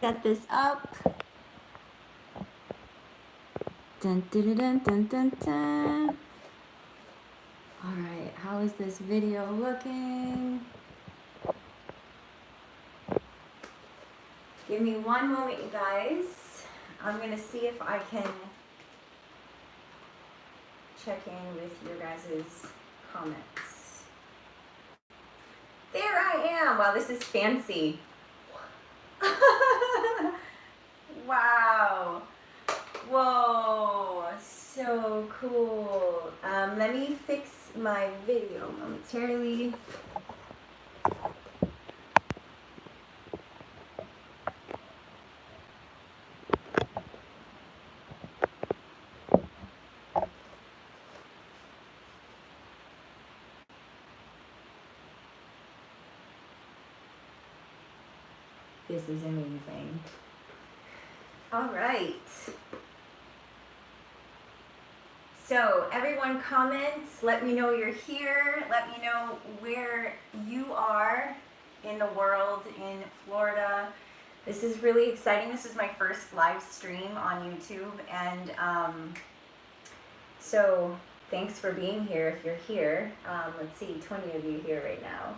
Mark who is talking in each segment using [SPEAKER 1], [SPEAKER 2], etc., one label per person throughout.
[SPEAKER 1] Set this up. Dun, dun, dun, dun, dun, dun. All right, how is this video looking? Give me one moment, you guys. I'm gonna see if I can check in with your guys' comments. There I am. Wow, this is fancy. Wow. Whoa, so cool. Let me fix my video momentarily. This is amazing. All right. So everyone comments, let me know you're here. Let me know where you are in the world in Florida. This is really exciting. This is my first live stream on YouTube. And so thanks for being here if you're here. Let's see, 20 of you here right now.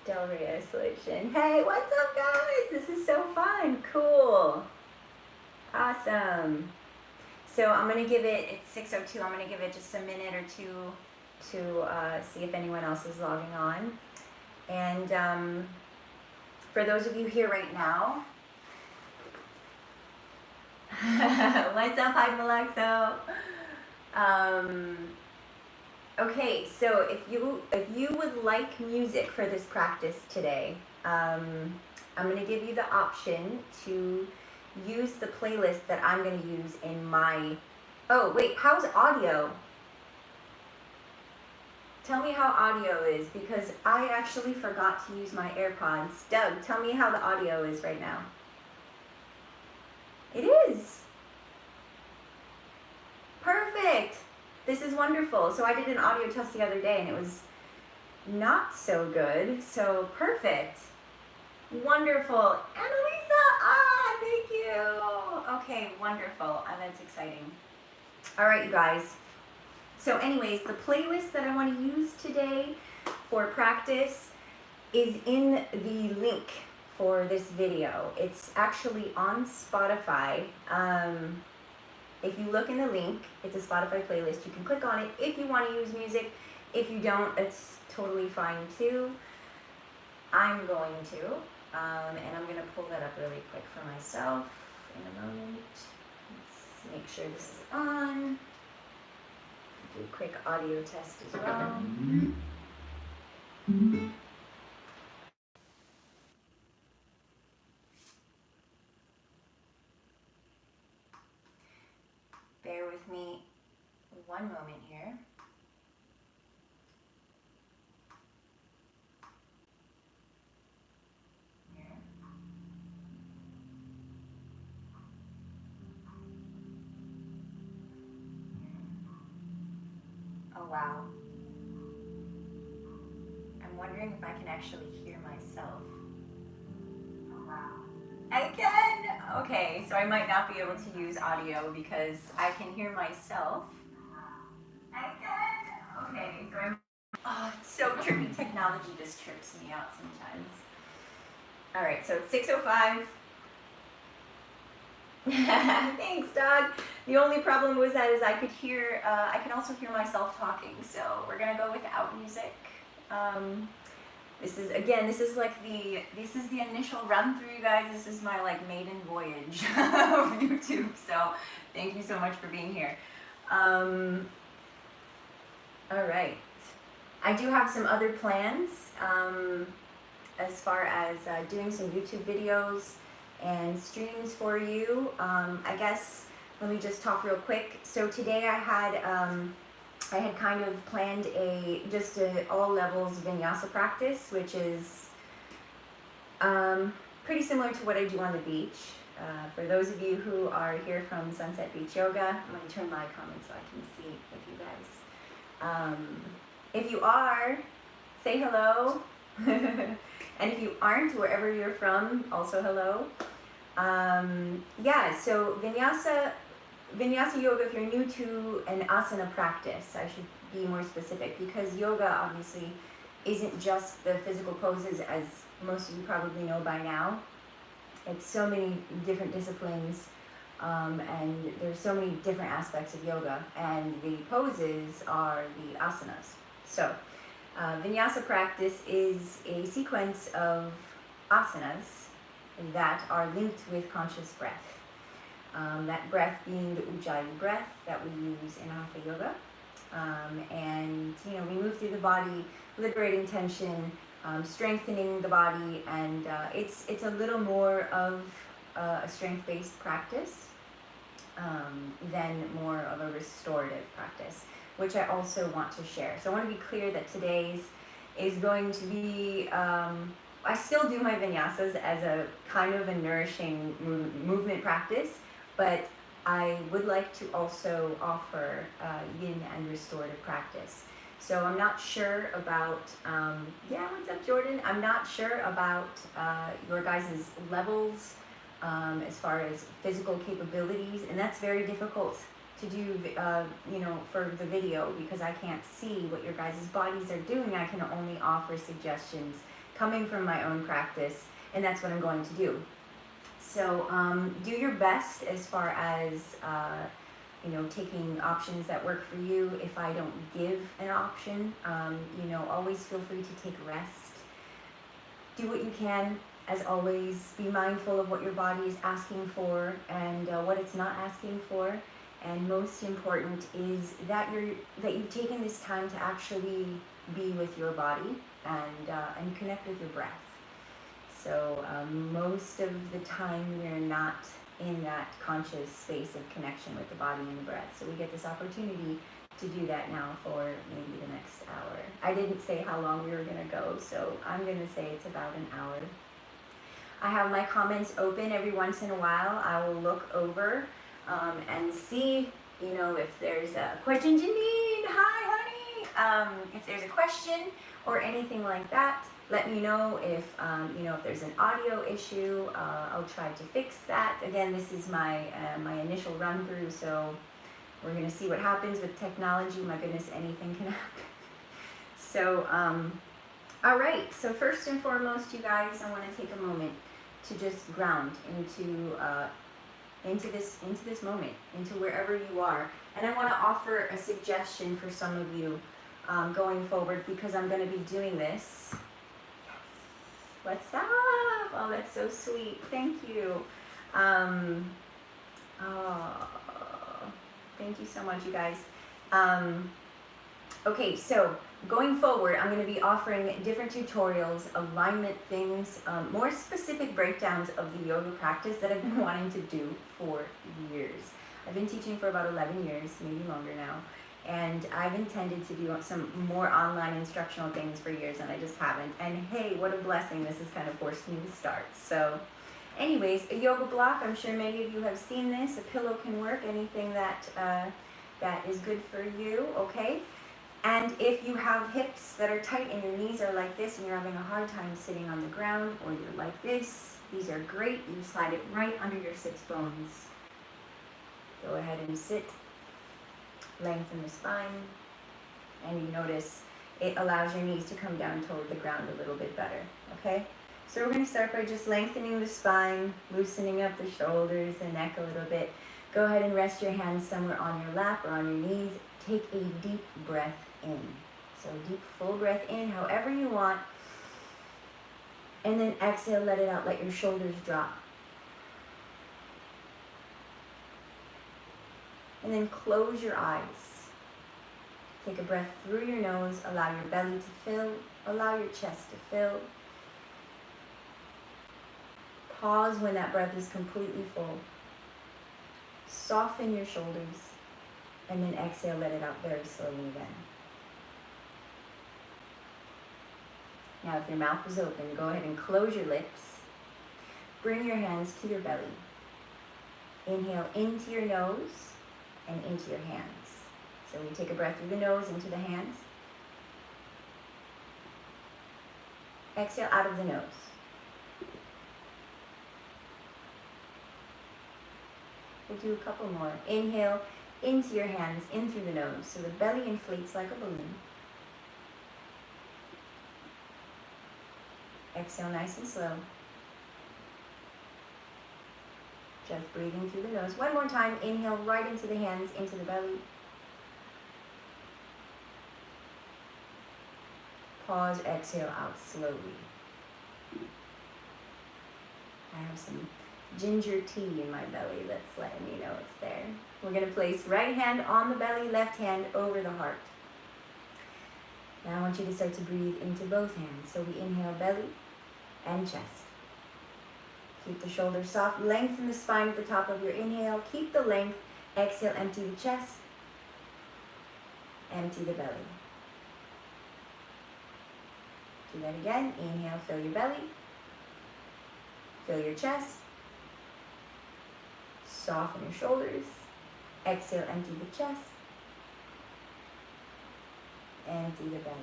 [SPEAKER 1] Delray Isolation. Hey, what's up guys? This is so fun. Cool. Awesome. So I'm going to give it, it's 6:02, I'm going to give it just a minute or two to see if anyone else is logging on. And for those of you here right now, what's up, Hyperluxo? Okay, so if you would like music for this practice today, I'm going to give you the option to use the playlist that I'm going to use in my... Oh, wait, how's audio? Tell me how audio is, because I actually forgot to use my AirPods. Doug, tell me how the audio is right now. It is. Perfect. This is wonderful. So I did an audio test the other day and it was not so good. So perfect. Wonderful. Annalisa, thank you. Okay, wonderful. That's exciting. All right, you guys. So anyways, the playlist that I want to use today for practice is in the link for this video. It's actually on Spotify. If you look in the link, it's a Spotify playlist. You can click on it if you want to use music. If you don't, it's totally fine too. I'm going to, and I'm going to pull that up really quick for myself in a moment. Let's make sure this is on. Do a quick audio test as well. Bear with me one moment here. Oh wow. I'm wondering if I can actually hear myself. Oh wow. I can! Okay, so I might not be able to use audio because I can hear myself. I can! Okay, so I'm... Oh, it's so tricky. Technology just trips me out sometimes. Alright, so it's 6:05. Thanks, dog. The only problem was that is I could also hear myself talking, so we're gonna go without music. This is the initial run through, you guys. This is my like maiden voyage of YouTube, so thank you so much for being here. All right, I do have some other plans as far as doing some YouTube videos and streams for you. I guess let me just talk real quick. So today I had kind of planned just a all levels vinyasa practice, which is pretty similar to what I do on the beach. For those of you who are here from Sunset Beach Yoga, I'm going to turn my comments so I can see with you guys. If you are, say hello. And if you aren't, wherever you're from, also hello. Yeah, so Vinyasa yoga, if you're new to an asana practice, I should be more specific, because yoga obviously isn't just the physical poses, as most of you probably know by now. It's so many different disciplines, and there's so many different aspects of yoga, and the poses are the asanas. So Vinyasa practice is a sequence of asanas that are linked with conscious breath. That breath being the Ujjayi breath that we use in Hatha yoga. And we move through the body, liberating tension, strengthening the body, and it's a little more of a strength-based practice than more of a restorative practice, which I also want to share. So I want to be clear that today's is going to be, I still do my vinyasas as a kind of a nourishing movement practice, but I would like to also offer yin and restorative practice. So I'm not sure about, what's up, Jordan? I'm not sure about your guys' levels as far as physical capabilities, and that's very difficult to do, for the video, because I can't see what your guys' bodies are doing. I can only offer suggestions coming from my own practice, and that's what I'm going to do. So do your best as far as taking options that work for you. If I don't give an option, always feel free to take a rest. Do what you can. As always, be mindful of what your body is asking for and what it's not asking for. And most important is that you've taken this time to actually be with your body and connect with your breath. So most of the time we're not in that conscious space of connection with the body and the breath. So we get this opportunity to do that now for maybe the next hour. I didn't say how long we were going to go, so I'm going to say it's about an hour. I have my comments open every once in a while. I will look over and see, if there's a question. Janine, hi, honey. If there's a question or anything like that, let me know. If if there's an audio issue, I'll try to fix that. Again, this is my my initial run through, so we're gonna see what happens with technology. My goodness, anything can happen. So, all right. So first and foremost, you guys, I want to take a moment to just ground into this moment, into wherever you are. And I want to offer a suggestion for some of you going forward, because I'm going to be doing this. Yes. What's up? Oh, that's so sweet. Thank you. Thank you so much, you guys. Okay, so going forward, I'm going to be offering different tutorials, alignment things, more specific breakdowns of the yoga practice that I've been wanting to do for years. I've been teaching for about 11 years, maybe longer now, and I've intended to do some more online instructional things for years, and I just haven't. And hey, what a blessing this has kind of forced me to start. So anyways, a yoga block, I'm sure many of you have seen this. A pillow can work, anything that that is good for you, okay? And if you have hips that are tight and your knees are like this and you're having a hard time sitting on the ground, or you're like this, these are great. You slide it right under your sits bones. Go ahead and sit. Lengthen the spine. And you notice it allows your knees to come down toward the ground a little bit better, okay? So we're going to start by just lengthening the spine, loosening up the shoulders, the neck a little bit. Go ahead and rest your hands somewhere on your lap or on your knees. Take a deep breath in. So deep, full breath in, however you want. And then exhale, let it out. Let your shoulders drop. And then close your eyes. Take a breath through your nose. Allow your belly to fill. Allow your chest to fill. Pause when that breath is completely full. Soften your shoulders. And then exhale, let it out very slowly again. Now, if your mouth is open, go ahead and close your lips. Bring your hands to your belly. Inhale into your nose and into your hands. So we take a breath through the nose into the hands. Exhale out of the nose. We'll do a couple more. Inhale into your hands, in through the nose. So the belly inflates like a balloon. Exhale nice and slow. Just breathing through the nose. One more time. Inhale right into the hands, into the belly. Pause, exhale out slowly. I have some ginger tea in my belly that's letting me know it's there. We're going to place right hand on the belly, left hand over the heart. Now I want you to start to breathe into both hands. So we inhale belly and chest. Keep the shoulders soft. Lengthen the spine at the top of your inhale. Keep the length. Exhale, empty the chest. Empty the belly. Do that again. Inhale, fill your belly. Fill your chest. Soften your shoulders. Exhale, empty the chest. Empty the belly.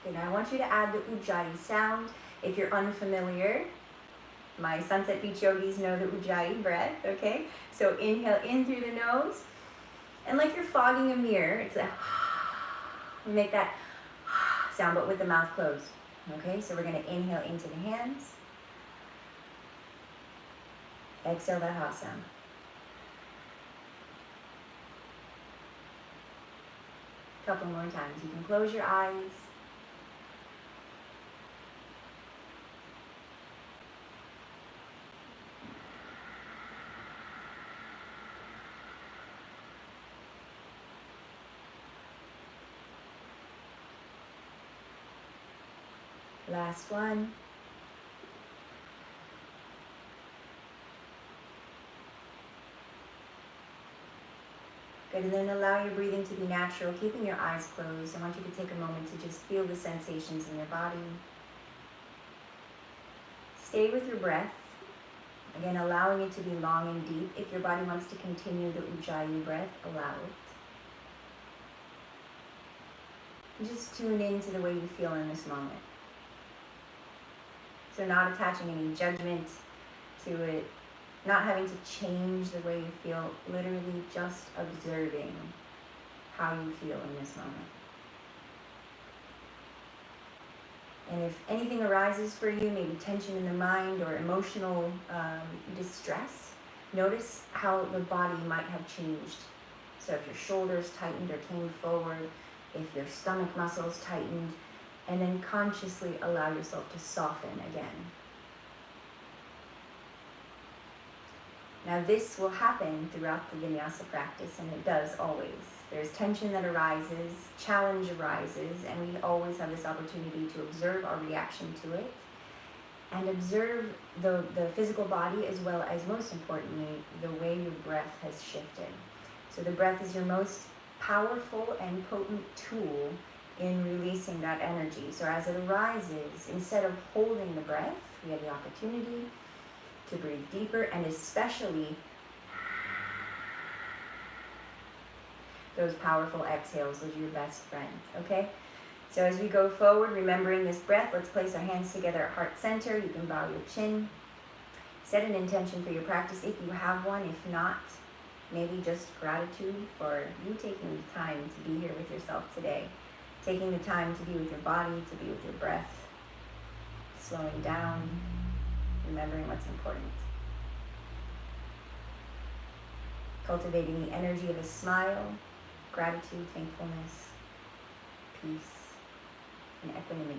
[SPEAKER 1] Okay, now I want you to add the Ujjayi sound. If you're unfamiliar, my Sunset Beach yogis know the Ujjayi breath, okay? So inhale in through the nose. And like you're fogging a mirror, it's a we make that sound, but with the mouth closed. Okay, so we're going to inhale into the hands. Exhale that ha sound. Couple more times. You can close your eyes. Last one. Good, and then allow your breathing to be natural, keeping your eyes closed. I want you to take a moment to just feel the sensations in your body. Stay with your breath. Again, allowing it to be long and deep. If your body wants to continue the Ujjayi breath, allow it. And just tune into the way you feel in this moment. So not attaching any judgment to it, not having to change the way you feel, literally just observing how you feel in this moment. And if anything arises for you, maybe tension in the mind or emotional distress, notice how the body might have changed. So if your shoulders tightened or came forward, if your stomach muscles tightened, and then consciously allow yourself to soften again. Now this will happen throughout the Vinyasa practice, and it does always. There's tension that arises, challenge arises, and we always have this opportunity to observe our reaction to it and observe the physical body, as well as, most importantly, the way your breath has shifted. So the breath is your most powerful and potent tool in releasing that energy. So as it arises, instead of holding the breath, we have the opportunity to breathe deeper, and especially those powerful exhales. Those are your best friend, okay? So as we go forward, remembering this breath, let's place our hands together at heart center. You can bow your chin. Set an intention for your practice if you have one. If not, maybe just gratitude for you taking the time to be here with yourself today. Taking the time to be with your body, to be with your breath, slowing down, remembering what's important. Cultivating the energy of a smile, gratitude, thankfulness, peace, and equanimity.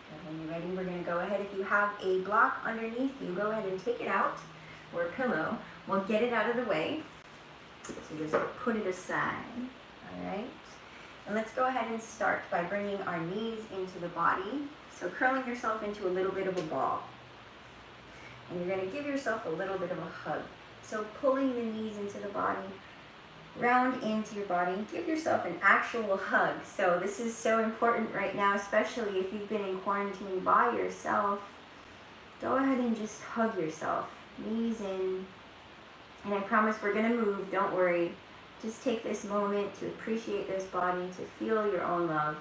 [SPEAKER 1] Good. When you're ready, we're going to go ahead. If you have a block underneath you, go ahead and take it out, or a pillow. We'll get it out of the way. So just put it aside, all right? And let's go ahead and start by bringing our knees into the body. So curling yourself into a little bit of a ball. And you're going to give yourself a little bit of a hug. So pulling the knees into the body, round into your body. Give yourself an actual hug. So this is so important right now, especially if you've been in quarantine by yourself. Go ahead and just hug yourself. Knees in. And I promise we're going to move, don't worry. Just take this moment to appreciate this body, to feel your own love.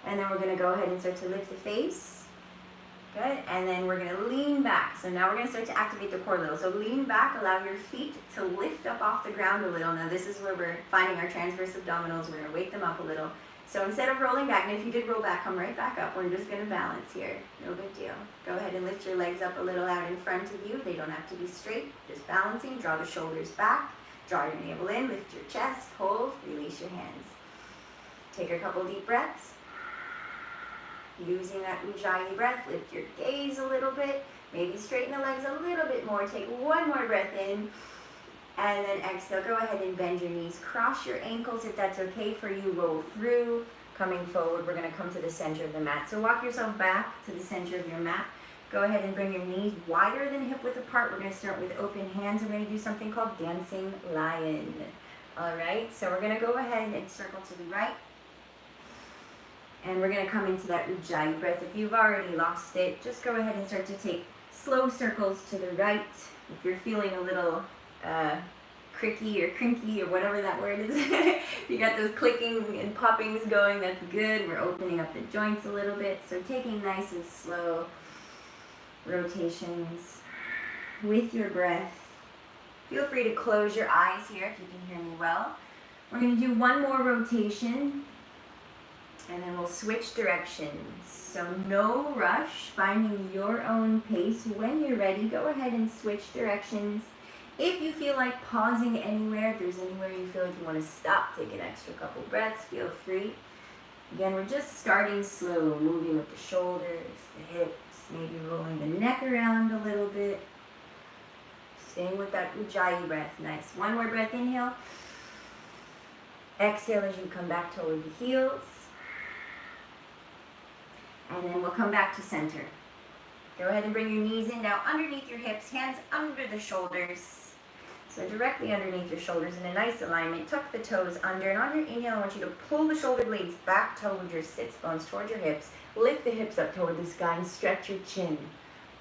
[SPEAKER 1] And then we're going to go ahead and start to lift the face. Good, and then we're gonna lean back. So now we're gonna start to activate the core a little. So lean back, allow your feet to lift up off the ground a little. Now this is where we're finding our transverse abdominals. We're gonna wake them up a little. So instead of rolling back, and if you did roll back, come right back up. We're just gonna balance here, no big deal. Go ahead and lift your legs up a little out in front of you. They don't have to be straight, just balancing. Draw the shoulders back, draw your navel in, lift your chest, hold, release your hands. Take a couple deep breaths. Using that Ujjayi breath, lift your gaze a little bit, maybe straighten the legs a little bit more, take one more breath in, and then exhale. Go ahead and bend your knees, cross your ankles if that's okay for you, roll through, coming forward. We're gonna come to the center of the mat. So walk yourself back to the center of your mat. Go ahead and bring your knees wider than hip width apart. We're gonna start with open hands. We're gonna do something called dancing lion. All right, so we're gonna go ahead and circle to the right. And we're going to come into that Ujjayi breath. If you've already lost it, just go ahead and start to take slow circles to the right. If you're feeling a little cricky or crinky or whatever that word is, if you got those clicking and poppings going, that's good. We're opening up the joints a little bit. So taking nice and slow rotations with your breath. Feel free to close your eyes here if you can hear me well. We're going to do one more rotation. And then we'll switch directions. So no rush, finding your own pace. When you're ready, go ahead and switch directions. If you feel like pausing anywhere, if there's anywhere you feel like you want to stop, take an extra couple breaths, feel free. Again, we're just starting slow, moving with the shoulders, the hips, maybe rolling the neck around a little bit. Staying with that Ujjayi breath. Nice. One more breath, inhale. Exhale as you come back toward the heels. And then we'll come back to center. Go ahead and bring your knees in now underneath your hips, hands under the shoulders. So directly underneath your shoulders in a nice alignment. Tuck the toes under, and on your inhale, I want you to pull the shoulder blades back toward your sits bones, toward your hips. Lift the hips up toward the sky and stretch your chin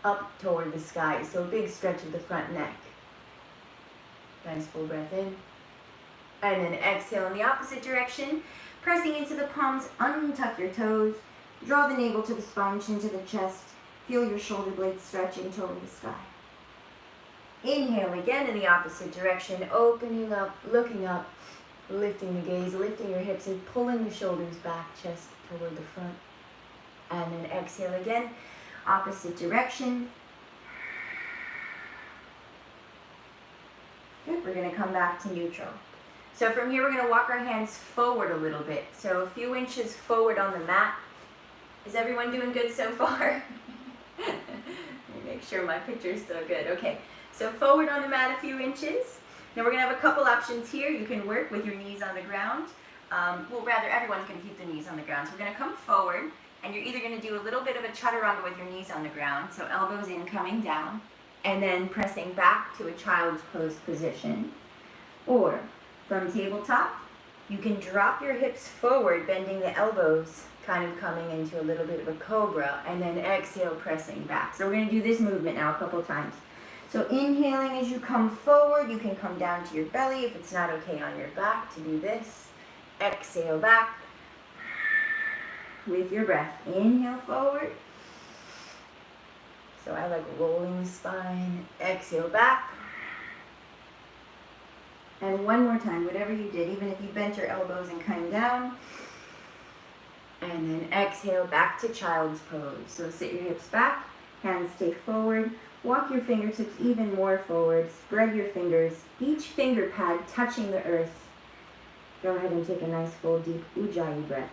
[SPEAKER 1] up toward the sky. So a big stretch of the front neck. Nice full breath in. And then exhale in the opposite direction. Pressing into the palms, untuck your toes. Draw the navel to the spine, chin to the chest. Feel your shoulder blades stretching toward the sky. Inhale again in the opposite direction, opening up, looking up, lifting the gaze, lifting your hips and pulling the shoulders back, chest toward the front. And then exhale again, opposite direction. Good, we're going to come back to neutral. So from here we're going to walk our hands forward a little bit. So a few inches forward on the mat. Is everyone doing good so far? Let me make sure my picture's still good. Okay, so forward on the mat a few inches. Now we're going to have a couple options here. You can work with your knees on the ground. Well, rather, everyone's going to keep the knees on the ground. So we're going to come forward, and you're either going to do a little bit of a chaturanga with your knees on the ground, so elbows in, coming down, and then pressing back to a child's pose position. Or from tabletop, you can drop your hips forward, bending the elbows, kind of coming into a little bit of a cobra, and then exhale, pressing back. So we're going to do this movement now a couple times. So inhaling as you come forward, you can come down to your belly if it's not okay on your back to do this. Exhale back with your breath. Inhale forward. So I like rolling the spine. Exhale back. And one more time, whatever you did, even if you bent your elbows and came down. And then exhale back to child's pose. So sit your hips back, hands stay forward. Walk your fingertips even more forward. Spread your fingers, each finger pad touching the earth. Go ahead and take a nice full deep Ujjayi breath.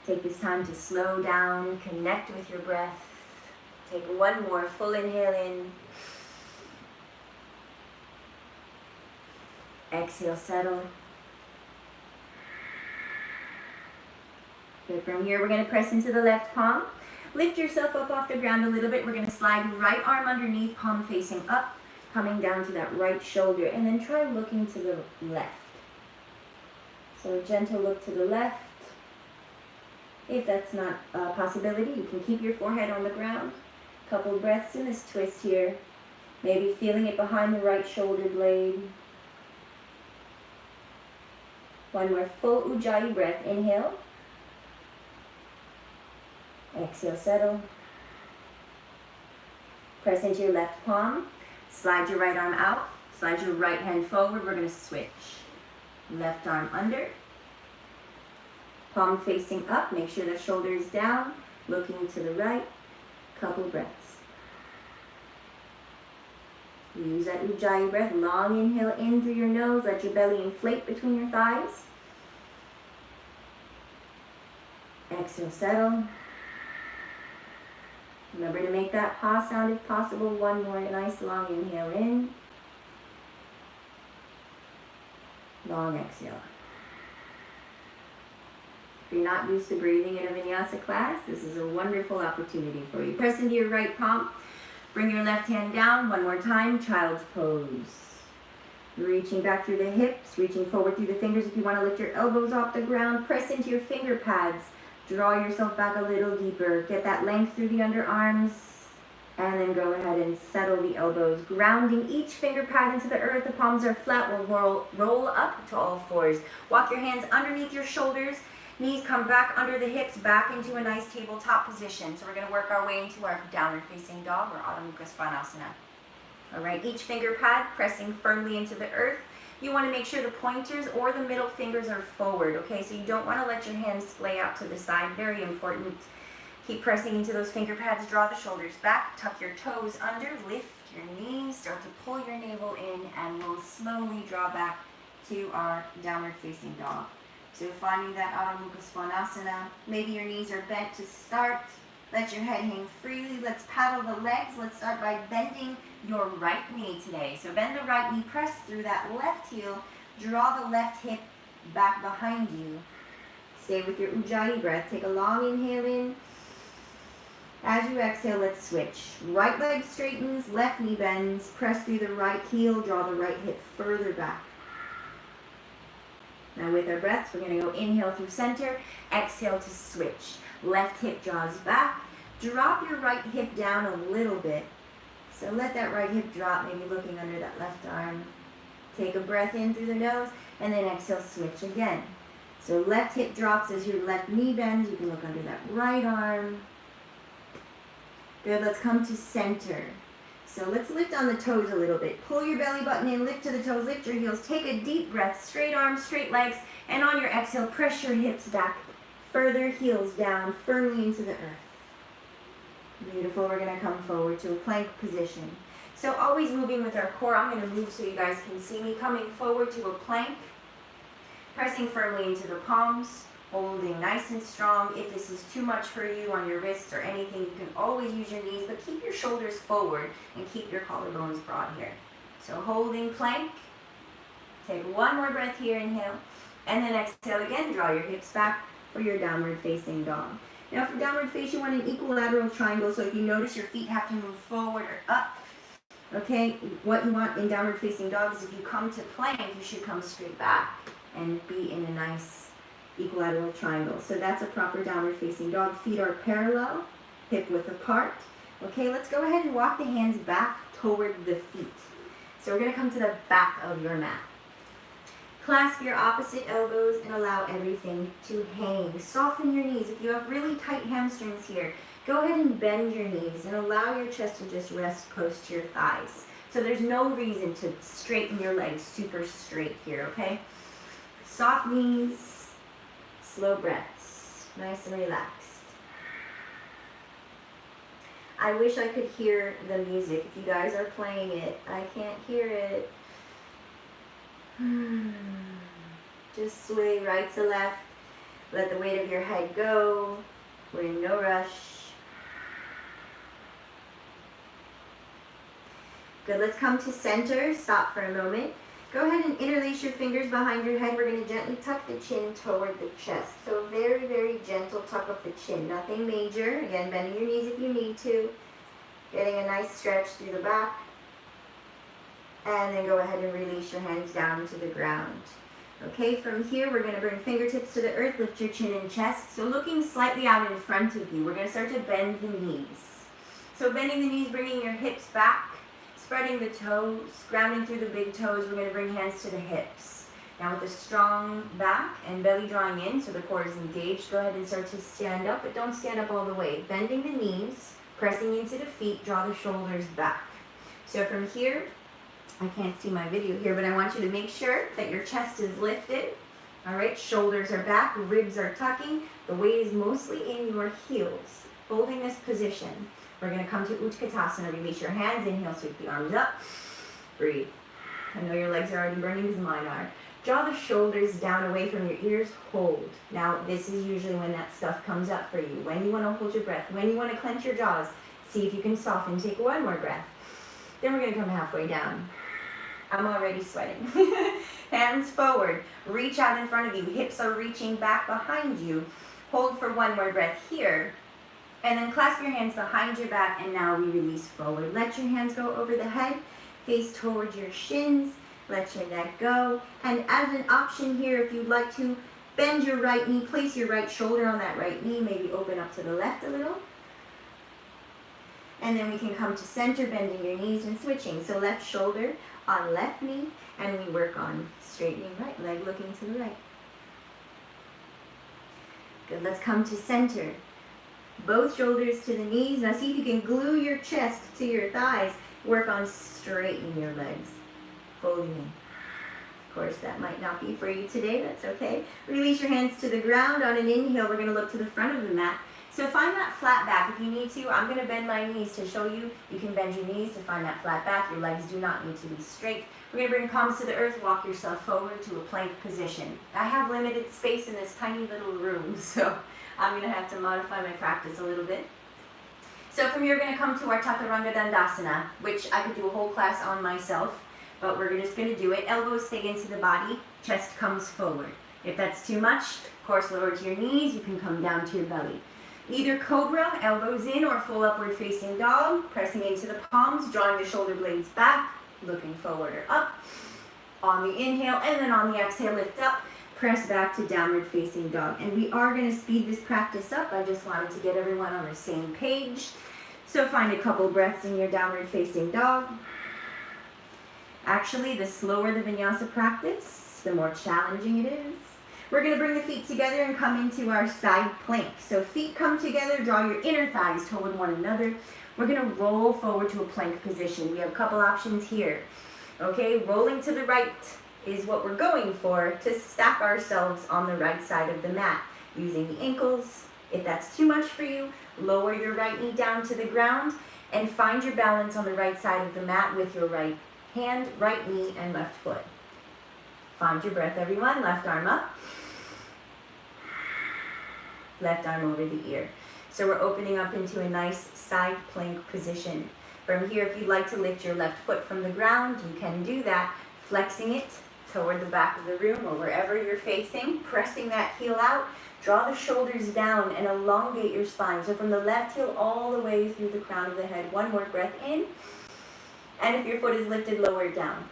[SPEAKER 1] Take this time to slow down, connect with your breath. Take one more full inhale in. Exhale, settle. Okay, from here we're going to press into the left palm. Lift yourself up off the ground a little bit. We're going to slide right arm underneath, palm facing up, coming down to that right shoulder, and then try looking to the left. So a gentle look to the left. If that's not a possibility, you can keep your forehead on the ground. Couple breaths in this twist here. Maybe feeling it behind the right shoulder blade. One more full Ujjayi breath. Inhale. Exhale, settle. Press into your left palm. Slide your right arm out. Slide your right hand forward. We're going to switch. Left arm under. Palm facing up. Make sure the shoulder is down. Looking to the right. Couple breaths. Use that Ujjayi breath. Long inhale in through your nose. Let your belly inflate between your thighs. Exhale, settle. Remember to make that pause sound if possible. One more nice long inhale in. Long exhale. If you're not used to breathing in a vinyasa class, this is a wonderful opportunity for you. Press into your right palm. Bring your left hand down. One more time. Child's pose. Reaching back through the hips. Reaching forward through the fingers. If you want to lift your elbows off the ground, press into your finger pads. Draw yourself back a little deeper. Get that length through the underarms. And then go ahead and settle the elbows. Grounding each finger pad into the earth. The palms are flat. We'll roll up to all fours. Walk your hands underneath your shoulders. Knees come back under the hips, back into a nice tabletop position. So we're going to work our way into our downward facing dog or Adho Mukha Svanasana. All right, each finger pad pressing firmly into the earth. You want to make sure the pointers or the middle fingers are forward, okay? So you don't want to let your hands splay out to the side. Very important. Keep pressing into those finger pads. Draw the shoulders back. Tuck your toes under. Lift your knees. Start to pull your navel in, and we'll slowly draw back to our downward facing dog. So finding that Adho Mukha Svanasana. Maybe your knees are bent to start. Let your head hang freely. Let's paddle the legs. Let's start by bending your right knee today. So bend the right knee, press through that left heel. Draw the left hip back behind you. Stay with your Ujjayi breath. Take a long inhale in. As you exhale, let's switch. Right leg straightens, left knee bends. Press through the right heel. Draw the right hip further back. Now with our breaths, we're going to go inhale through center, exhale to switch. Left hip draws back. Drop your right hip down a little bit. So let that right hip drop, maybe looking under that left arm. Take a breath in through the nose, and then exhale, switch again. So left hip drops as your left knee bends. You can look under that right arm. Good, let's come to center. So let's lift on the toes a little bit. Pull your belly button in, lift to the toes, lift your heels. Take a deep breath, straight arms, straight legs, and on your exhale, press your hips back. Further heels down, firmly into the earth. Beautiful, we're gonna come forward to a plank position. So always moving with our core. I'm gonna move so you guys can see me. Coming forward to a plank, pressing firmly into the palms, holding nice and strong. If this is too much for you on your wrists or anything, you can always use your knees, but keep your shoulders forward and keep your collarbones broad here. So holding plank. Take one more breath here, inhale, and then exhale again. Draw your hips back for your downward facing dog. Now for downward face, you want an equilateral triangle, so if you notice your feet have to move forward or up, okay, what you want in downward facing dog is if you come to plank, you should come straight back and be in a nice equilateral triangle. So that's a proper downward facing dog. Feet are parallel, hip width apart. Okay, let's go ahead and walk the hands back toward the feet. So we're going to come to the back of your mat. Clasp your opposite elbows and allow everything to hang. Soften your knees. If you have really tight hamstrings here, go ahead and bend your knees and allow your chest to just rest close to your thighs. So there's no reason to straighten your legs super straight here, okay? Soft knees, slow breaths, nice and relaxed. I wish I could hear the music. If you guys are playing it, I can't hear it. Just sway right to left. Let the weight of your head go. We're in no rush. Good, let's come to center. Stop for a moment. Go ahead and interlace your fingers behind your head. We're going to gently tuck the chin toward the chest. So very, very gentle tuck of the chin. Nothing major. Again, bending your knees if you need to. Getting a nice stretch through the back. And then go ahead and release your hands down to the ground. Okay, from here we're going to bring fingertips to the earth. Lift your chin and chest. So looking slightly out in front of you, we're going to start to bend the knees. So bending the knees, bringing your hips back. Spreading the toes, grounding through the big toes. We're going to bring hands to the hips. Now with a strong back and belly drawing in, so the core is engaged, go ahead and start to stand up, but don't stand up all the way. Bending the knees, pressing into the feet, draw the shoulders back. So from here, I can't see my video here, but I want you to make sure that your chest is lifted. All right, shoulders are back, ribs are tucking. The weight is mostly in your heels. Holding this position. We're going to come to Utkatasana. Release your hands. Inhale, sweep the arms up. Breathe. I know your legs are already burning because mine are. Draw the shoulders down away from your ears. Hold. Now, this is usually when that stuff comes up for you. When you want to hold your breath. When you want to clench your jaws. See if you can soften. Take one more breath. Then we're going to come halfway down. I'm already sweating. Hands forward. Reach out in front of you. Hips are reaching back behind you. Hold for one more breath here. And then clasp your hands behind your back, and now we release forward. Let your hands go over the head. Face towards your shins. Let your neck go. And as an option here, if you'd like to, bend your right knee. Place your right shoulder on that right knee. Maybe open up to the left a little. And then we can come to center, bending your knees and switching. So left shoulder on left knee, and we work on straightening right leg, looking to the right. Good, let's come to center. Both shoulders to the knees. Now see if you can glue your chest to your thighs. Work on straightening your legs. Folding in. Of course, that might not be for you today. That's okay. Release your hands to the ground. On an inhale, we're going to look to the front of the mat. So find that flat back if you need to. I'm going to bend my knees to show you. You can bend your knees to find that flat back. Your legs do not need to be straight. We're going to bring palms to the earth. Walk yourself forward to a plank position. I have limited space in this tiny little room, so I'm going to have to modify my practice a little bit. So from here, we're going to come to our Chaturanga Dandasana, which I could do a whole class on myself, but we're just going to do it. Elbows stay into the body, chest comes forward. If that's too much, of course, lower to your knees. You can come down to your belly. Either cobra, elbows in, or full upward facing dog, pressing into the palms, drawing the shoulder blades back, looking forward or up. On the inhale, and then on the exhale, lift up. Press back to downward facing dog. And we are going to speed this practice up. I just wanted to get everyone on the same page. So find a couple breaths in your downward facing dog. Actually, the slower the vinyasa practice, the more challenging it is. We're going to bring the feet together and come into our side plank. So feet come together, draw your inner thighs toward one another. We're going to roll forward to a plank position. We have a couple options here. Okay, rolling to the right is what we're going for to stack ourselves on the right side of the mat. Using the ankles. If that's too much for you, lower your right knee down to the ground and find your balance on the right side of the mat with your right hand, right knee, and left foot. Find your breath, everyone. Left arm up. Left arm over the ear. So we're opening up into a nice side plank position. From here, if you'd like to lift your left foot from the ground, you can do that, flexing it toward the back of the room or wherever you're facing, pressing that heel out. Draw the shoulders down and elongate your spine. So from the left heel all the way through the crown of the head. One more breath in. And if your foot is lifted, lower it down.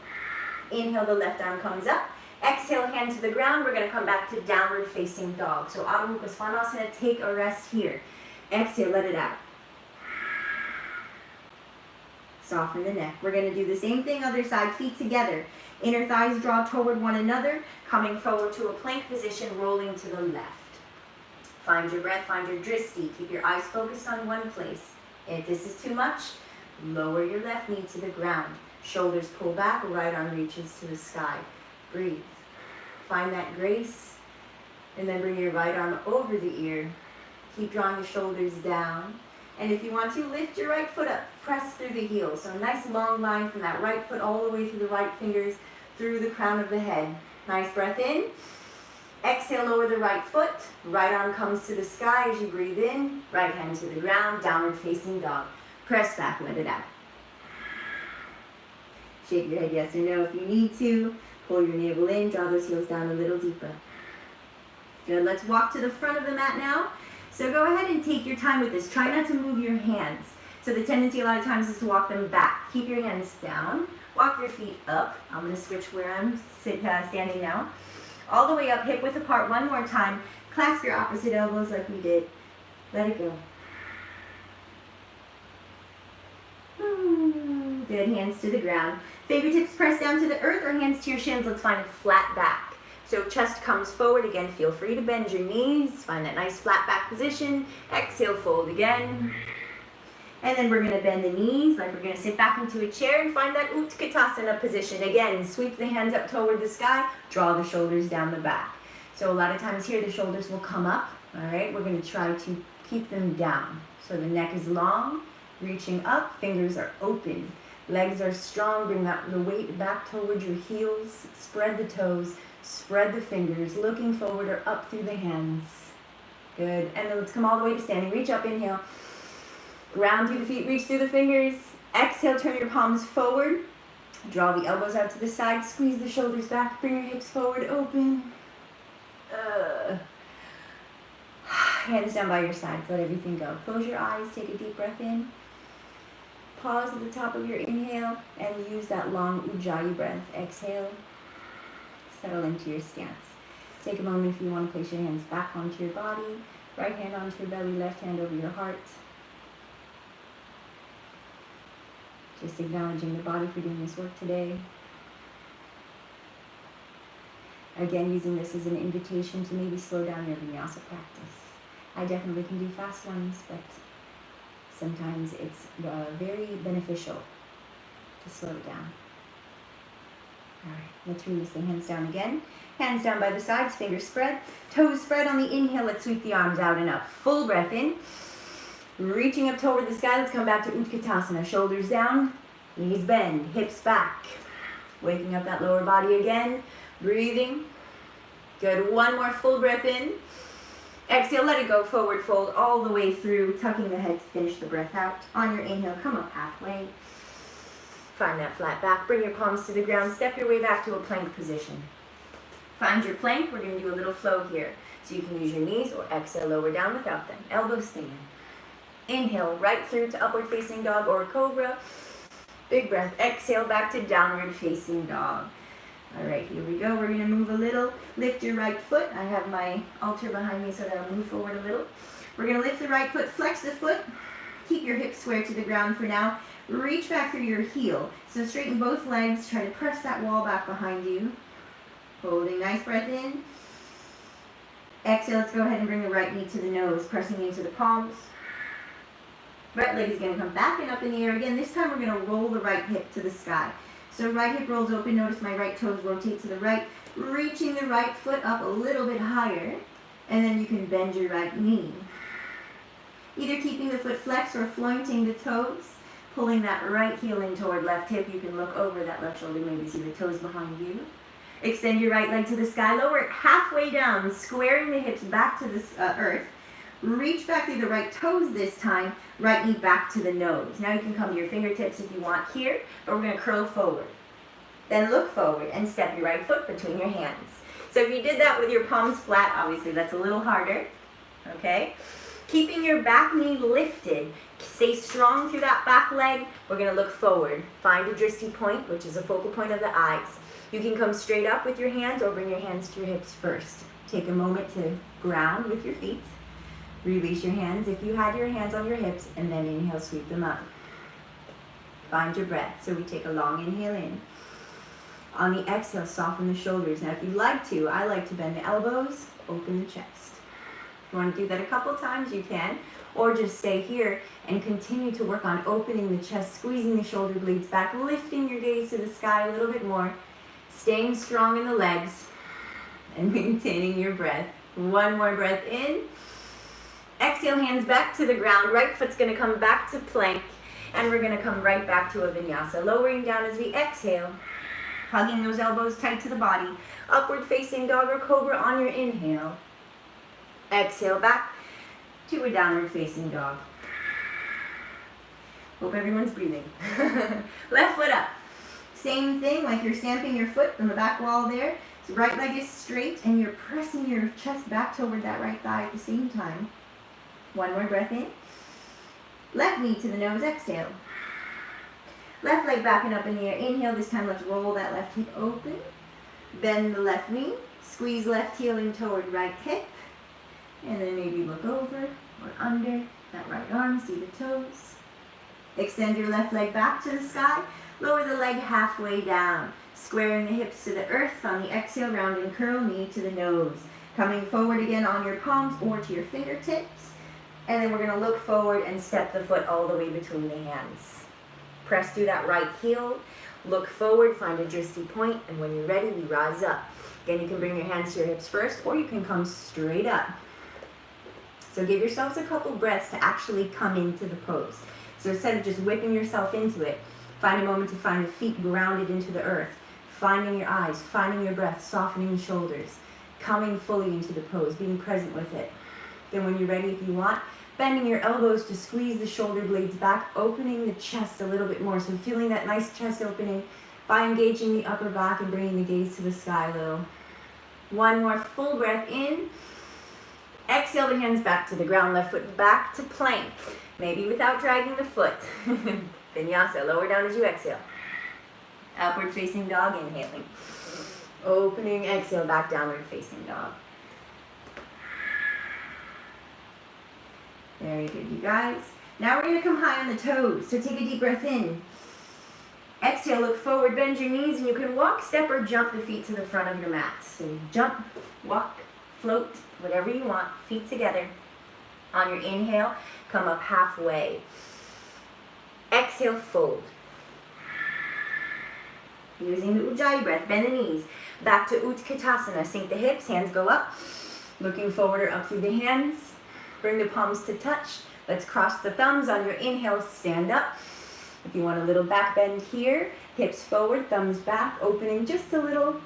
[SPEAKER 1] Inhale, the left arm comes up. Exhale, hand to the ground. We're going to come back to downward facing dog. So Adho Mukha Svanasana, take a rest here. Exhale, let it out. Soften the neck. We're going to do the same thing, other side, feet together. Inner thighs draw toward one another, coming forward to a plank position, rolling to the left. Find your breath, find your dristi. Keep your eyes focused on one place. If this is too much, lower your left knee to the ground. Shoulders pull back, right arm reaches to the sky. Breathe. Find that grace, and then bring your right arm over the ear. Keep drawing the shoulders down. And if you want to, lift your right foot up, press through the heel. So a nice long line from that right foot all the way through the right fingers, through the crown of the head. Nice breath in. Exhale, lower the right foot. Right arm comes to the sky as you breathe in. Right hand to the ground, downward facing dog. Press back, let it out. Shake your head yes or no if you need to. Pull your navel in, draw those heels down a little deeper. Good, let's walk to the front of the mat now. So go ahead and take your time with this. Try not to move your hands. So the tendency a lot of times is to walk them back. Keep your hands down. Walk your feet up. I'm going to switch where I'm standing now. All the way up, hip width apart. One more time. Clasp your opposite elbows like we did. Let it go. Good, hands to the ground. Fingertips press down to the earth or hands to your shins. Let's find a flat back. So chest comes forward. Again, feel free to bend your knees. Find that nice flat back position. Exhale, fold again. And then we're going to bend the knees, like we're going to sit back into a chair and find that Utkatasana position. Again, sweep the hands up toward the sky, draw the shoulders down the back. So a lot of times here the shoulders will come up, all right? We're going to try to keep them down. So the neck is long, reaching up, fingers are open. Legs are strong, bring that the weight back toward your heels, spread the toes, spread the fingers, looking forward or up through the hands. Good, and then let's come all the way to standing. Reach up, inhale. Ground through the feet, reach through the fingers. Exhale, turn your palms forward. Draw the elbows out to the side, squeeze the shoulders back, bring your hips forward, open. Hands down by your sides, let everything go. Close your eyes, take a deep breath in. Pause at the top of your inhale and use that long Ujjayi breath. Exhale, settle into your stance. Take a moment if you want to place your hands back onto your body, right hand onto your belly, left hand over your heart. Just acknowledging the body for doing this work today. Again, using this as an invitation to maybe slow down your vinyasa practice. I definitely can do fast ones, but sometimes it's very beneficial to slow it down. All right, let's release the hands down again. Hands down by the sides, fingers spread. Toes spread on the inhale. Let's sweep the arms out and up. Full breath in. Reaching up toward the sky, let's come back to Utkatasana. Shoulders down, knees bend, hips back. Waking up that lower body again. Breathing. Good. One more full breath in. Exhale, let it go. Forward fold all the way through, tucking the head to finish the breath out. On your inhale, come up halfway. Find that flat back. Bring your palms to the ground. Step your way back to a plank position. Find your plank. We're going to do a little flow here. So you can use your knees or exhale, lower down without them. Elbows stay in. Inhale, right through to upward facing dog or cobra. Big breath. Exhale, back to downward facing dog. All right, here we go. We're going to move a little. Lift your right foot. I have my altar behind me so that I'll move forward a little. We're going to lift the right foot, flex the foot. Keep your hips square to the ground for now. Reach back through your heel. So straighten both legs. Try to press that wall back behind you. Holding, nice breath in. Exhale, let's go ahead and bring the right knee to the nose, pressing into the palms. Right leg is going to come back and up in the air again. This time we're going to roll the right hip to the sky. So right hip rolls open. Notice my right toes rotate to the right. Reaching the right foot up a little bit higher. And then you can bend your right knee. Either keeping the foot flexed or flointing the toes. Pulling that right heel in toward left hip. You can look over that left shoulder. Maybe see the toes behind you. Extend your right leg to the sky. Lower it halfway down. Squaring the hips back to the earth. Reach back through the right toes this time, right knee back to the nose. Now you can come to your fingertips if you want here, but we're going to curl forward. Then look forward and step your right foot between your hands. So if you did that with your palms flat, obviously that's a little harder, okay? Keeping your back knee lifted, stay strong through that back leg. We're going to look forward. Find a drishti point, which is a focal point of the eyes. You can come straight up with your hands or bring your hands to your hips first. Take a moment to ground with your feet. Release your hands if you had your hands on your hips, and then inhale, sweep them up. Find your breath. So we take a long inhale in. On the exhale, soften the shoulders. Now if you'd like to, I like to bend the elbows, open the chest. If you want to do that a couple times, you can. Or just stay here and continue to work on opening the chest, squeezing the shoulder blades back, lifting your gaze to the sky a little bit more, staying strong in the legs, and maintaining your breath. One more breath in. Exhale, hands back to the ground. Right foot's going to come back to plank. And we're going to come right back to a vinyasa. Lowering down as we exhale. Hugging those elbows tight to the body. Upward facing dog or cobra on your inhale. Exhale back to a downward facing dog. Hope everyone's breathing. Left foot up. Same thing, like you're stamping your foot on the back wall there. So right leg is straight and you're pressing your chest back toward that right thigh at the same time. One more breath in. Left knee to the nose, exhale. Left leg back and up in the air. Inhale, this time let's roll that left hip open. Bend the left knee. Squeeze left heel in toward right hip. And then maybe look over or under that right arm, see the toes. Extend your left leg back to the sky. Lower the leg halfway down. Squaring the hips to the earth. On the exhale, round and curl, knee to the nose. Coming forward again on your palms or to your fingertips. And then we're going to look forward and step the foot all the way between the hands. Press through that right heel. Look forward, find a dristy point, and when you're ready, we rise up. Again, you can bring your hands to your hips first, or you can come straight up. So give yourselves a couple breaths to actually come into the pose. So instead of just whipping yourself into it, find a moment to find the feet grounded into the earth, finding your eyes, finding your breath, softening the shoulders, coming fully into the pose, being present with it. Then when you're ready, if you want, bending your elbows to squeeze the shoulder blades back, opening the chest a little bit more. So feeling that nice chest opening by engaging the upper back and bringing the gaze to the sky a little. One more full breath in. Exhale the hands back to the ground, left foot back to plank. Maybe without dragging the foot. Vinyasa, lower down as you exhale. Upward facing dog, inhaling. Opening, exhale, back downward facing dog. Very good, you guys. Now we're going to come high on the toes. So take a deep breath in. Exhale, look forward, bend your knees, and you can walk, step, or jump the feet to the front of your mat. So jump, walk, float, whatever you want, feet together. On your inhale, come up halfway. Exhale, fold. Using the Ujjayi breath, bend the knees. Back to Utkatasana, sink the hips, hands go up. Looking forward or up through the hands. Bring the palms to touch. Let's cross the thumbs. On your inhale, stand up. If you want a little back bend here, hips forward, thumbs back, opening just a little.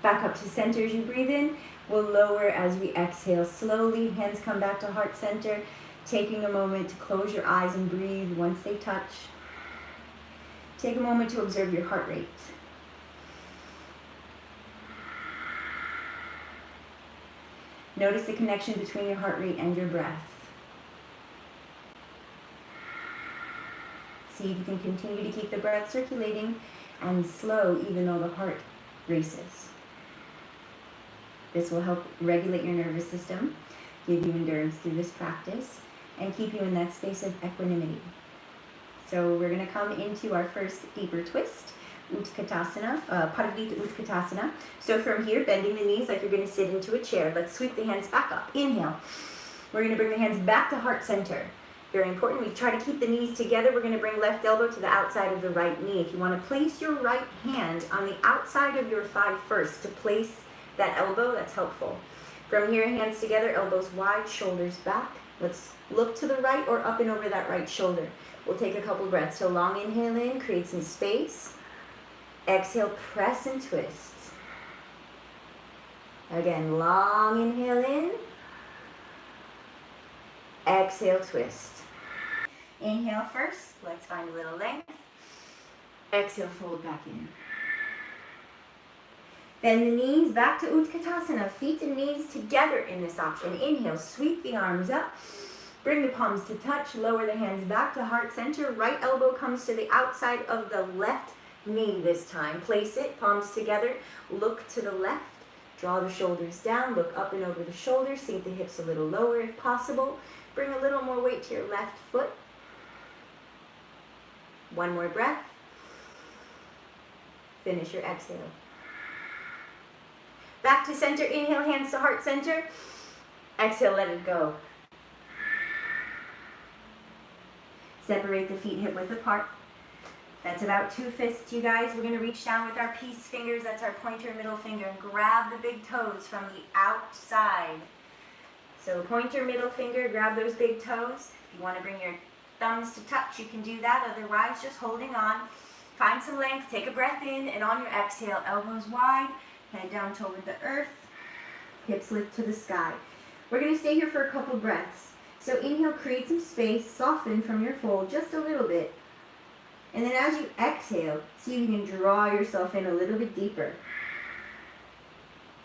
[SPEAKER 1] Back up to center as you breathe in. We'll lower as we exhale slowly. Hands come back to heart center. Taking a moment to close your eyes and breathe once they touch. Take a moment to observe your heart rate. Notice the connection between your heart rate and your breath. See if you can continue to keep the breath circulating and slow even though the heart races. This will help regulate your nervous system, give you endurance through this practice, and keep you in that space of equanimity. So we're going to come into our first deeper twist, Utkatasana, Padavita Utkatasana. So from here, bending the knees like you're going to sit into a chair. Let's sweep the hands back up. Inhale. We're going to bring the hands back to heart center. Very important. We try to keep the knees together. We're going to bring left elbow to the outside of the right knee. If you want to place your right hand on the outside of your thigh first to place that elbow, that's helpful. From here, hands together, elbows wide, shoulders back. Let's look to the right or up and over that right shoulder. We'll take a couple breaths. So long inhale in, create some space. Exhale, press and twist. Again, long inhale in. Exhale, twist. Inhale first. Let's find a little length. Exhale, fold back in. Bend the knees back to Utkatasana. Feet and knees together in this option. Inhale, sweep the arms up. Bring the palms to touch. Lower the hands back to heart center. Right elbow comes to the outside of the left knee this time. Place it, palms together. Look to the left. Draw the shoulders down. Look up and over the shoulders. Sink the hips a little lower if possible. Bring a little more weight to your left foot. One more breath. Finish your exhale. Back to center. Inhale, hands to heart center. Exhale, let it go. Separate the feet hip width apart. That's about 2 fists, you guys. We're going to reach down with our peace fingers. That's our pointer, middle finger. And grab the big toes from the outside. So pointer, middle finger, grab those big toes. If you want to bring your thumbs to touch, you can do that. Otherwise, just holding on. Find some length. Take a breath in. And on your exhale, elbows wide. Head down toward the earth. Hips lift to the sky. We're going to stay here for a couple breaths. So inhale, create some space. Soften from your fold just a little bit. And then as you exhale, see if you can draw yourself in a little bit deeper.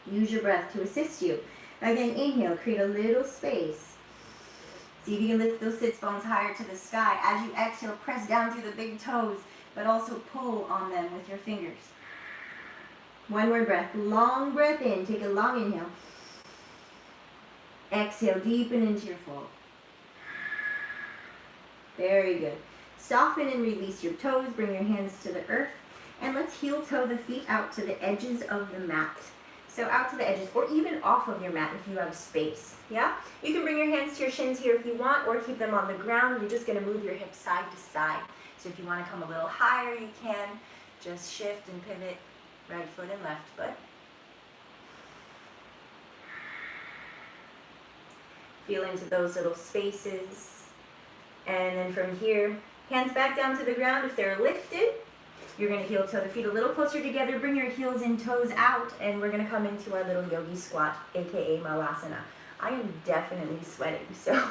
[SPEAKER 1] Use your breath to assist you. Again, inhale, create a little space. See if you can lift those sits bones higher to the sky. As you exhale, press down through the big toes, but also pull on them with your fingers. One more breath. Long breath in. Take a long inhale. Exhale, deepen into your fold. Very good. Soften and release your toes. Bring your hands to the earth. And let's heel toe the feet out to the edges of the mat. So out to the edges, or even off of your mat if you have space, yeah? You can bring your hands to your shins here if you want, or keep them on the ground. You're just gonna move your hips side to side. So if you wanna come a little higher, you can. Just shift and pivot right foot and left foot. Feel into those little spaces. And then from here, hands back down to the ground if they're lifted. You're going to heel toe the feet a little closer together, bring your heels and toes out, and we're going to come into our little yogi squat, aka malasana. I am definitely sweating, so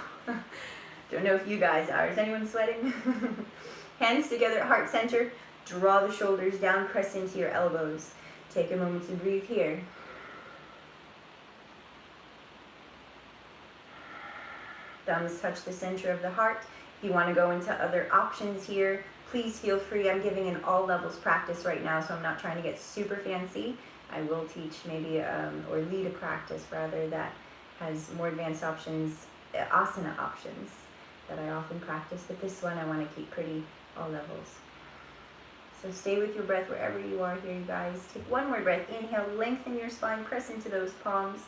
[SPEAKER 1] don't know if you guys are. Is anyone sweating? Hands together at heart center, draw the shoulders down, press into your elbows. Take a moment to breathe here. Thumbs touch the center of the heart. If you want to go into other options here, please feel free. I'm giving an all levels practice right now, so I'm not trying to get super fancy. I will teach maybe, or lead a practice rather, that has more advanced options, asana options that I often practice, but this one I want to keep pretty all levels. So stay with your breath wherever you are here, you guys. Take one more breath. Inhale, lengthen your spine, press into those palms.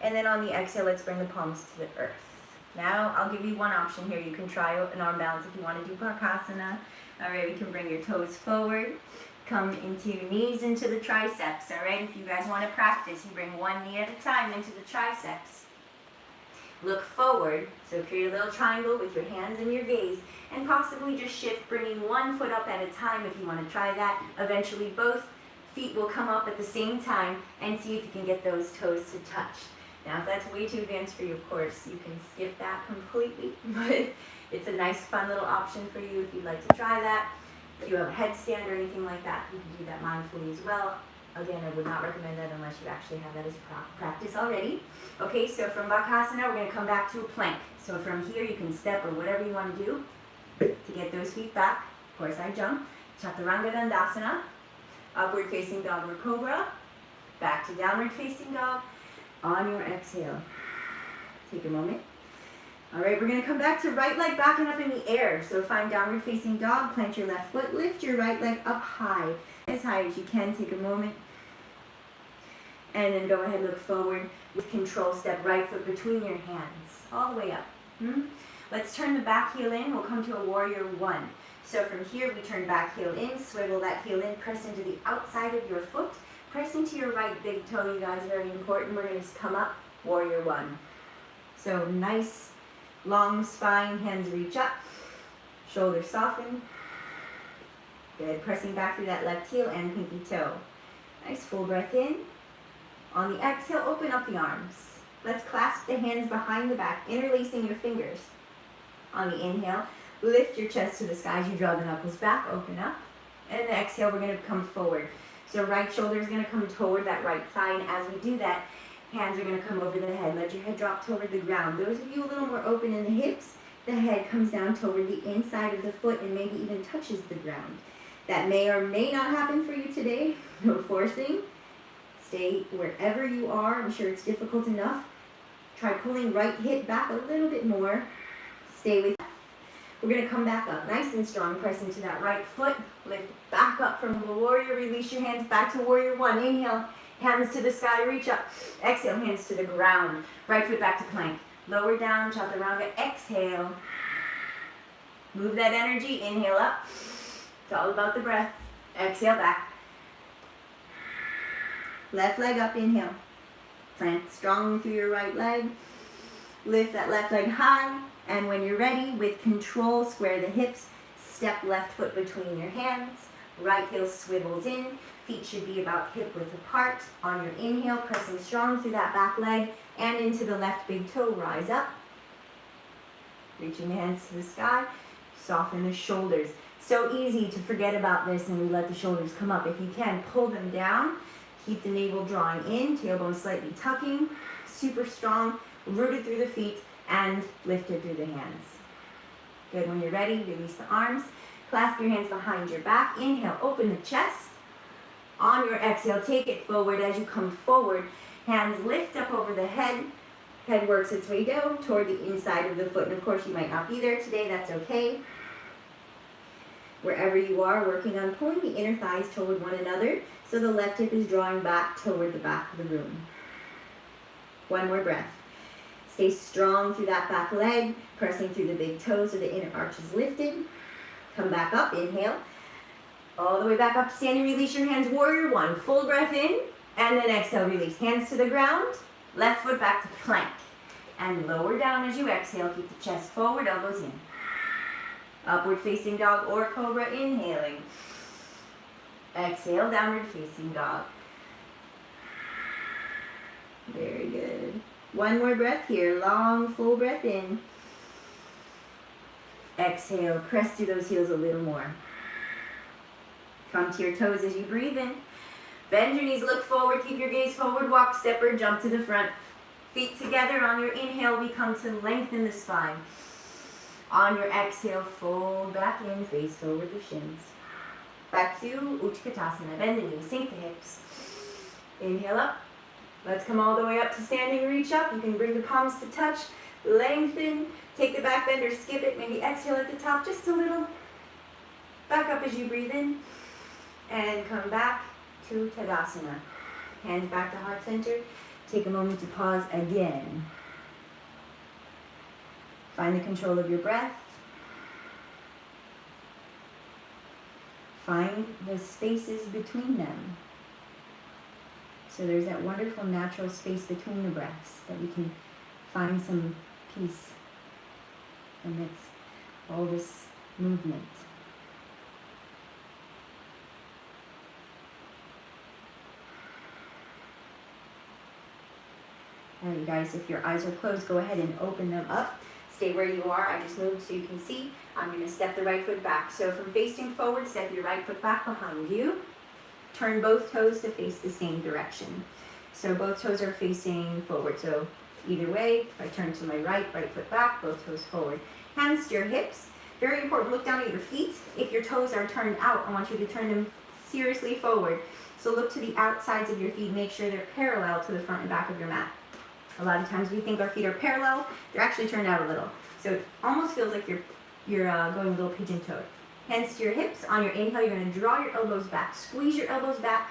[SPEAKER 1] And then on the exhale, let's bring the palms to the earth. Now, I'll give you one option here. You can try an arm balance if you want to do Bakasana. All right, we can bring your toes forward. Come into knees into the triceps. All right, if you guys want to practice, you bring one knee at a time into the triceps. Look forward. So create a little triangle with your hands and your gaze. And possibly just shift, bringing one foot up at a time if you want to try that. Eventually, both feet will come up at the same time, and see if you can get those toes to touch. Now, if that's way too advanced for you, of course, you can skip that completely, but it's a nice, fun little option for you if you'd like to try that. If you have a headstand or anything like that, you can do that mindfully as well. Again, I would not recommend that unless you actually have that as a practice already. Okay, so from Bakasana, we're going to come back to a plank. So from here, you can step or whatever you want to do to get those feet back. Of course, I jump. Chaturanga Dandasana, upward facing dog or cobra, back to downward facing dog. On your exhale, take a moment. All right, we're going to come back to right leg backing up in the air. So find downward facing dog, plant your left foot, lift your right leg up high as you can. Take a moment. And then go ahead, look forward with control. Step right foot between your hands, all the way up. Let's turn the back heel in. We'll come to a warrior one. So from here, we turn back heel in, swivel that heel in, press into the outside of your foot. Press into your right big toe, you guys, very important. We're going to just come up, warrior one. So nice, long spine, hands reach up, shoulders soften. Good, pressing back through that left heel and pinky toe. Nice, full breath in. On the exhale, open up the arms. Let's clasp the hands behind the back, interlacing your fingers. On the inhale, lift your chest to the sky as you draw the knuckles back, open up. And the exhale, we're going to come forward. So right shoulder is going to come toward that right thigh, and as we do that, hands are going to come over the head. Let your head drop toward the ground. Those of you a little more open in the hips, the head comes down toward the inside of the foot and maybe even touches the ground. That may or may not happen for you today. No forcing. Stay wherever you are. I'm sure it's difficult enough. Try pulling right hip back a little bit more. Stay with that. We're going to come back up nice and strong. Press into that right foot. Lift back up from the warrior. Release your hands back to warrior one. Inhale, hands to the sky, reach up. Exhale, hands to the ground. Right foot back to plank. Lower down, chaturanga. Exhale. Move that energy. Inhale up. It's all about the breath. Exhale back. Left leg up, inhale. Plant strong through your right leg. Lift that left leg high. And when you're ready, with control, square the hips, step left foot between your hands, right heel swivels in, feet should be about hip width apart. On your inhale, pressing strong through that back leg and into the left big toe, rise up. Reaching the hands to the sky, soften the shoulders. So easy to forget about this and we let the shoulders come up. If you can, pull them down, keep the navel drawing in, tailbone slightly tucking, super strong, rooted through the feet, and lifted through the hands. Good, when you're ready, release the arms. Clasp your hands behind your back. Inhale, open the chest. On your exhale, take it forward. As you come forward, hands lift up over the head. Head works its way down toward the inside of the foot. And of course, you might not be there today. That's okay. Wherever you are, working on pulling the inner thighs toward one another, so the left hip is drawing back toward the back of the room. One more breath. Stay strong through that back leg, pressing through the big toes so the inner arch is lifted. Come back up, inhale. All the way back up to standing, release your hands, warrior one. Full breath in, and then exhale, release. Hands to the ground, left foot back to plank. And lower down as you exhale, keep the chest forward, elbows in. Upward facing dog or cobra, inhaling. Exhale, downward facing dog. Very good. One more breath here, long full breath in. Exhale, press through those heels a little more. Come to your toes as you breathe in. Bend your knees, look forward, keep your gaze forward, walk, stepper, jump to the front. Feet together. On your inhale, we come to lengthen the spine. On your exhale, fold back in, face forward the shins. Back to Utkatasana. Bend the knees, sink the hips. Inhale up. Let's come all the way up to standing, reach up. You can bring the palms to touch, lengthen, take the back bend or skip it. Maybe exhale at the top just a little. Back up as you breathe in. And come back to Tadasana. Hands back to heart center. Take a moment to pause again. Find the control of your breath. Find the spaces between them. So there's that wonderful natural space between the breaths that we can find some peace amidst all this movement. All right, guys, if your eyes are closed, go ahead and open them up. Stay where you are. I just moved so you can see. I'm going to step the right foot back. So from facing forward, step your right foot back behind you. Turn both toes to face the same direction. So both toes are facing forward. So either way, if I turn to my right foot back, both toes forward. Hands to your hips. Very important, look down at your feet. If your toes are turned out, I want you to turn them seriously forward. So look to the outsides of your feet. Make sure they're parallel to the front and back of your mat. A lot of times we think our feet are parallel. They're actually turned out a little. So it almost feels like you're going a little pigeon-toed. Hands to your hips. On your inhale, you're going to draw your elbows back. Squeeze your elbows back.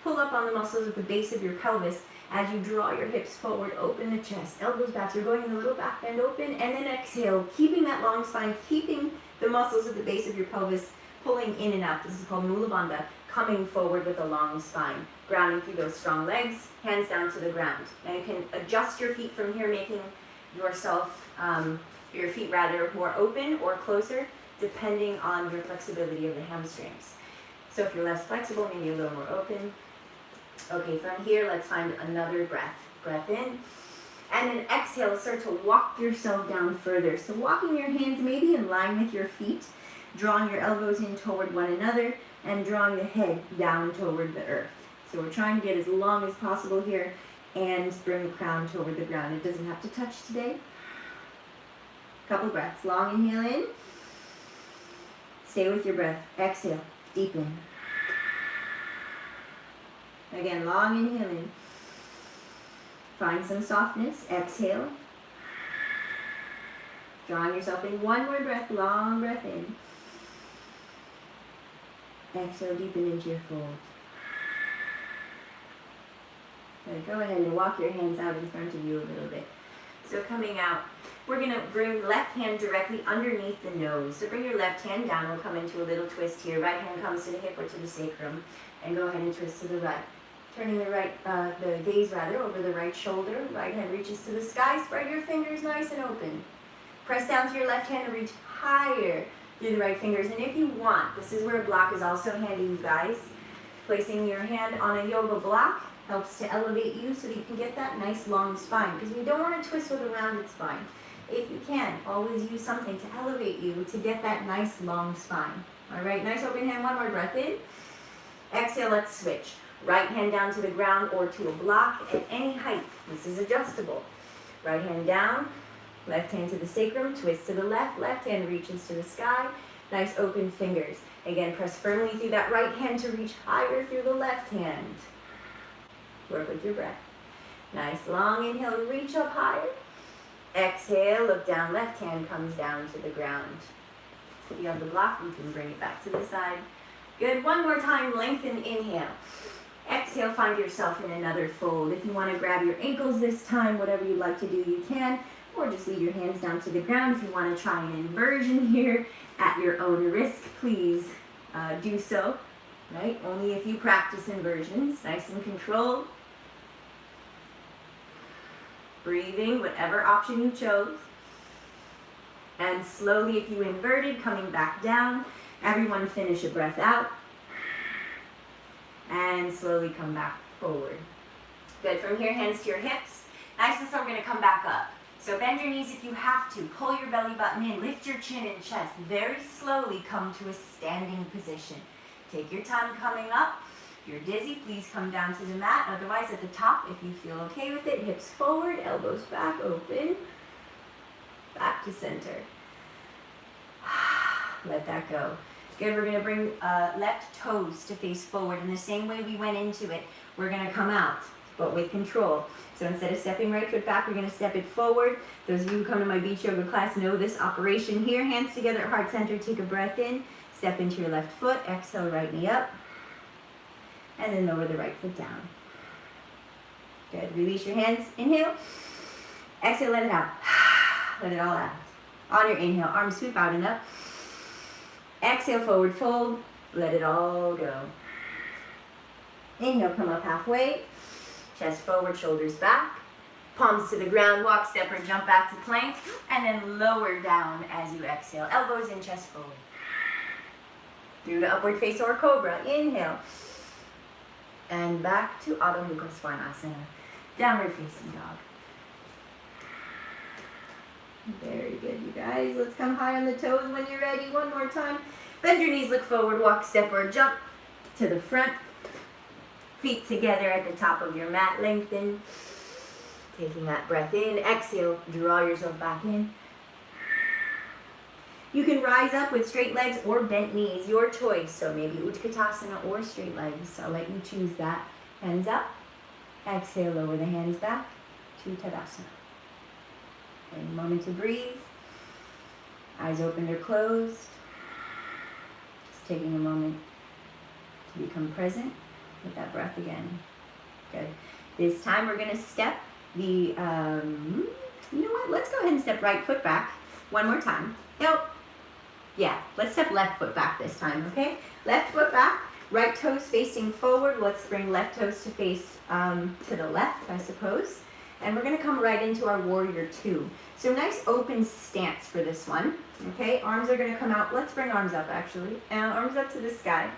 [SPEAKER 1] Pull up on the muscles at the base of your pelvis. As you draw your hips forward, open the chest. Elbows back. So you're going in a little back bend open. And then exhale, keeping that long spine, keeping the muscles at the base of your pelvis pulling in and out. This is called Mula Bandha. Coming forward with a long spine. Grounding through those strong legs. Hands down to the ground. Now you can adjust your feet from here, making yourself, your feet rather, more open or closer, depending on your flexibility of the hamstrings. So if you're less flexible, maybe a little more open. Okay, from here, let's find another breath. Breath in. And then exhale, start to walk yourself down further. So walking your hands maybe in line with your feet, drawing your elbows in toward one another, and drawing the head down toward the earth. So we're trying to get as long as possible here and bring the crown toward the ground. It doesn't have to touch today. Couple breaths. Long inhale in. Stay with your breath. Exhale. Deepen. Again, long inhale in. Find some softness. Exhale. Drawing yourself in. One more breath. Long breath in. Exhale, deepen into your fold. Okay, go ahead and walk your hands out in front of you a little bit. So coming out, we're going to bring left hand directly underneath the nose. So bring your left hand down. We'll come into a little twist here. Right hand comes to the hip or to the sacrum. And go ahead and twist to the right. Turning the gaze over the right shoulder. Right hand reaches to the sky. Spread your fingers nice and open. Press down to your left hand and reach higher through the right fingers. And if you want, this is where a block is also handy, you guys. Placing your hand on a yoga block helps to elevate you so that you can get that nice long spine, because we don't want to twist with a rounded spine. If you can, always use something to elevate you to get that nice long spine. All right, nice open hand, one more breath in. Exhale, let's switch. Right hand down to the ground or to a block at any height. This is adjustable. Right hand down, left hand to the sacrum, twist to the left, left hand reaches to the sky. Nice open fingers. Again, press firmly through that right hand to reach higher through the left hand. Work with your breath. Nice long inhale, reach up higher. Exhale, look down, left hand comes down to the ground. If you have the block, you can bring it back to the side. Good. One more time, lengthen, inhale. Exhale, find yourself in another fold. If you want to grab your ankles this time, whatever you'd like to do, you can. Or just leave your hands down to the ground. If you want to try an inversion here at your own risk, please do so. Right? Only if you practice inversions. Nice and controlled. Breathing, whatever option you chose. And slowly, if you inverted, coming back down. Everyone finish a breath out. And slowly come back forward. Good. From here, hands to your hips. Nice and slow, we're going to come back up. So bend your knees if you have to. Pull your belly button in. Lift your chin and chest. Very slowly come to a standing position. Take your time coming up. If you're dizzy, please come down to the mat. Otherwise, at the top, if you feel okay with it, hips forward, elbows back, open. Back to center. Let that go. Good, we're going to bring left toes to face forward. In the same way we went into it, we're going to come out, but with control. So instead of stepping right foot back, we're going to step it forward. Those of you who come to my beach yoga class know this operation here. Hands together at heart center. Take a breath in. Step into your left foot. Exhale, right knee up. And then lower the right foot down. Good. Release your hands. Inhale. Exhale, let it out. Let it all out. On your inhale, arms sweep out and up. Exhale, forward fold. Let it all go. Inhale, come up halfway. Chest forward, shoulders back. Palms to the ground, walk, step, or jump back to plank. And then lower down as you exhale. Elbows in, chest forward. Through to upward face or cobra. Inhale. And back to Adho Mukha Svanasana. Downward facing dog. Very good, you guys. Let's come high on the toes when you're ready. One more time. Bend your knees, look forward, walk, step, or jump to the front. Feet together at the top of your mat, lengthen. Taking that breath in. Exhale, draw yourself back in. You can rise up with straight legs or bent knees, your choice. So maybe Utkatasana or straight legs. I'll let you choose that. Hands up. Exhale, lower the hands back to Tadasana. A moment to breathe. Eyes open or closed. Just taking a moment to become present with that breath again. Good. This time we're going to step the, you know what? Let's go ahead and step right foot back one more time. Nope. Yeah, let's step left foot back this time, okay? Left foot back, right toes facing forward. Let's bring left toes to face to the left, I suppose. And we're going to come right into our warrior two. So nice open stance for this one, okay? Arms are going to come out. Let's bring arms up, actually. Arms up to the sky.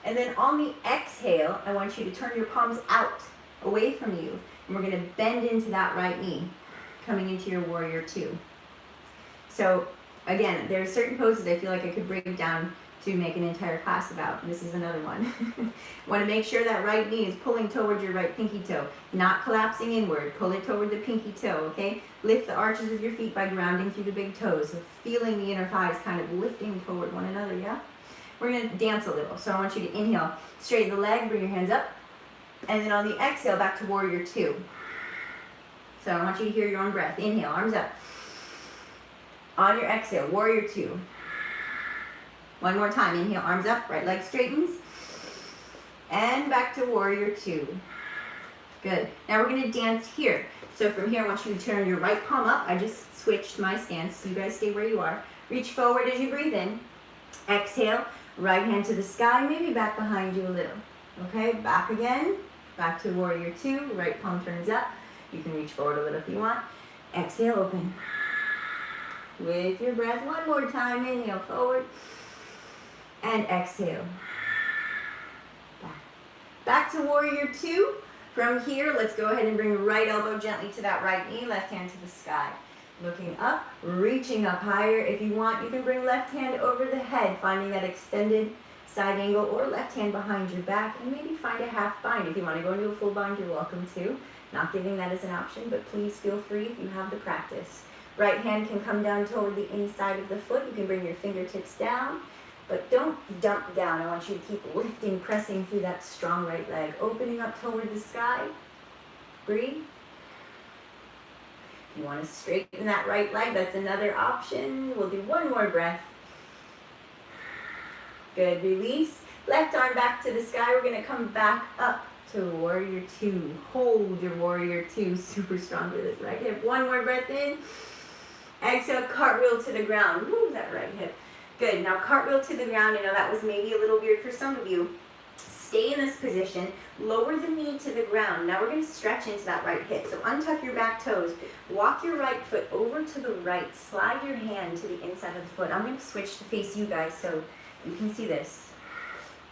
[SPEAKER 1] And then on the exhale, I want you to turn your palms out, away from you. And we're going to bend into that right knee, coming into your warrior two. So again, there are certain poses I feel like I could break down to make an entire class about, and this is another one. Want to make sure that right knee is pulling toward your right pinky toe, not collapsing inward. Pull it toward the pinky toe, okay? Lift the arches of your feet by grounding through the big toes, so feeling the inner thighs kind of lifting toward one another, yeah? We're going to dance a little, so I want you to inhale, straighten the leg, bring your hands up, and then on the exhale, back to warrior two. So I want you to hear your own breath. Inhale, arms up. On your exhale, warrior two. One more time, inhale, arms up, right leg straightens. And back to warrior two. Good. Now we're going to dance here. So from here, I want you to turn your right palm up. I just switched my stance, so you guys stay where you are. Reach forward as you breathe in. Exhale, right hand to the sky, maybe back behind you a little. Okay, back again. Back to warrior two, right palm turns up. You can reach forward a little if you want. Exhale, open. With your breath, one more time, inhale forward. And exhale. Back to warrior two. From here, let's go ahead and bring right elbow gently to that right knee, left hand to the sky. Looking up, reaching up higher. If you want, you can bring left hand over the head, finding that extended side angle, or left hand behind your back, and maybe find a half bind. If you want to go into a full bind, you're welcome to. Not giving that as an option, but please feel free if you have the practice. Right hand can come down toward the inside of the foot. You can bring your fingertips down, but don't dump down. I want you to keep lifting, pressing through that strong right leg. Opening up toward the sky. Breathe. If you want to straighten that right leg, that's another option. We'll do one more breath. Good, release. Left arm back to the sky. We're gonna come back up to warrior two. Hold your warrior two, super strong with this right hip. One more breath in. Exhale, cartwheel to the ground. Move that right hip. Good, now cartwheel to the ground. I know that was maybe a little weird for some of you. Stay in this position, lower the knee to the ground. Now we're gonna stretch into that right hip. So untuck your back toes, walk your right foot over to the right, slide your hand to the inside of the foot. I'm gonna switch to face you guys so you can see this,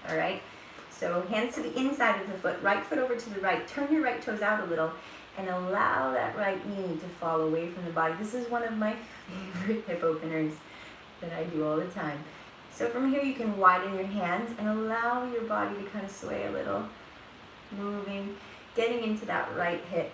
[SPEAKER 1] all right? So hands to the inside of the foot, right foot over to the right, turn your right toes out a little, and allow that right knee to fall away from the body. This is one of my favorite hip openers that I do all the time. So from here you can widen your hands and allow your body to kind of sway a little, moving, getting into that right hip.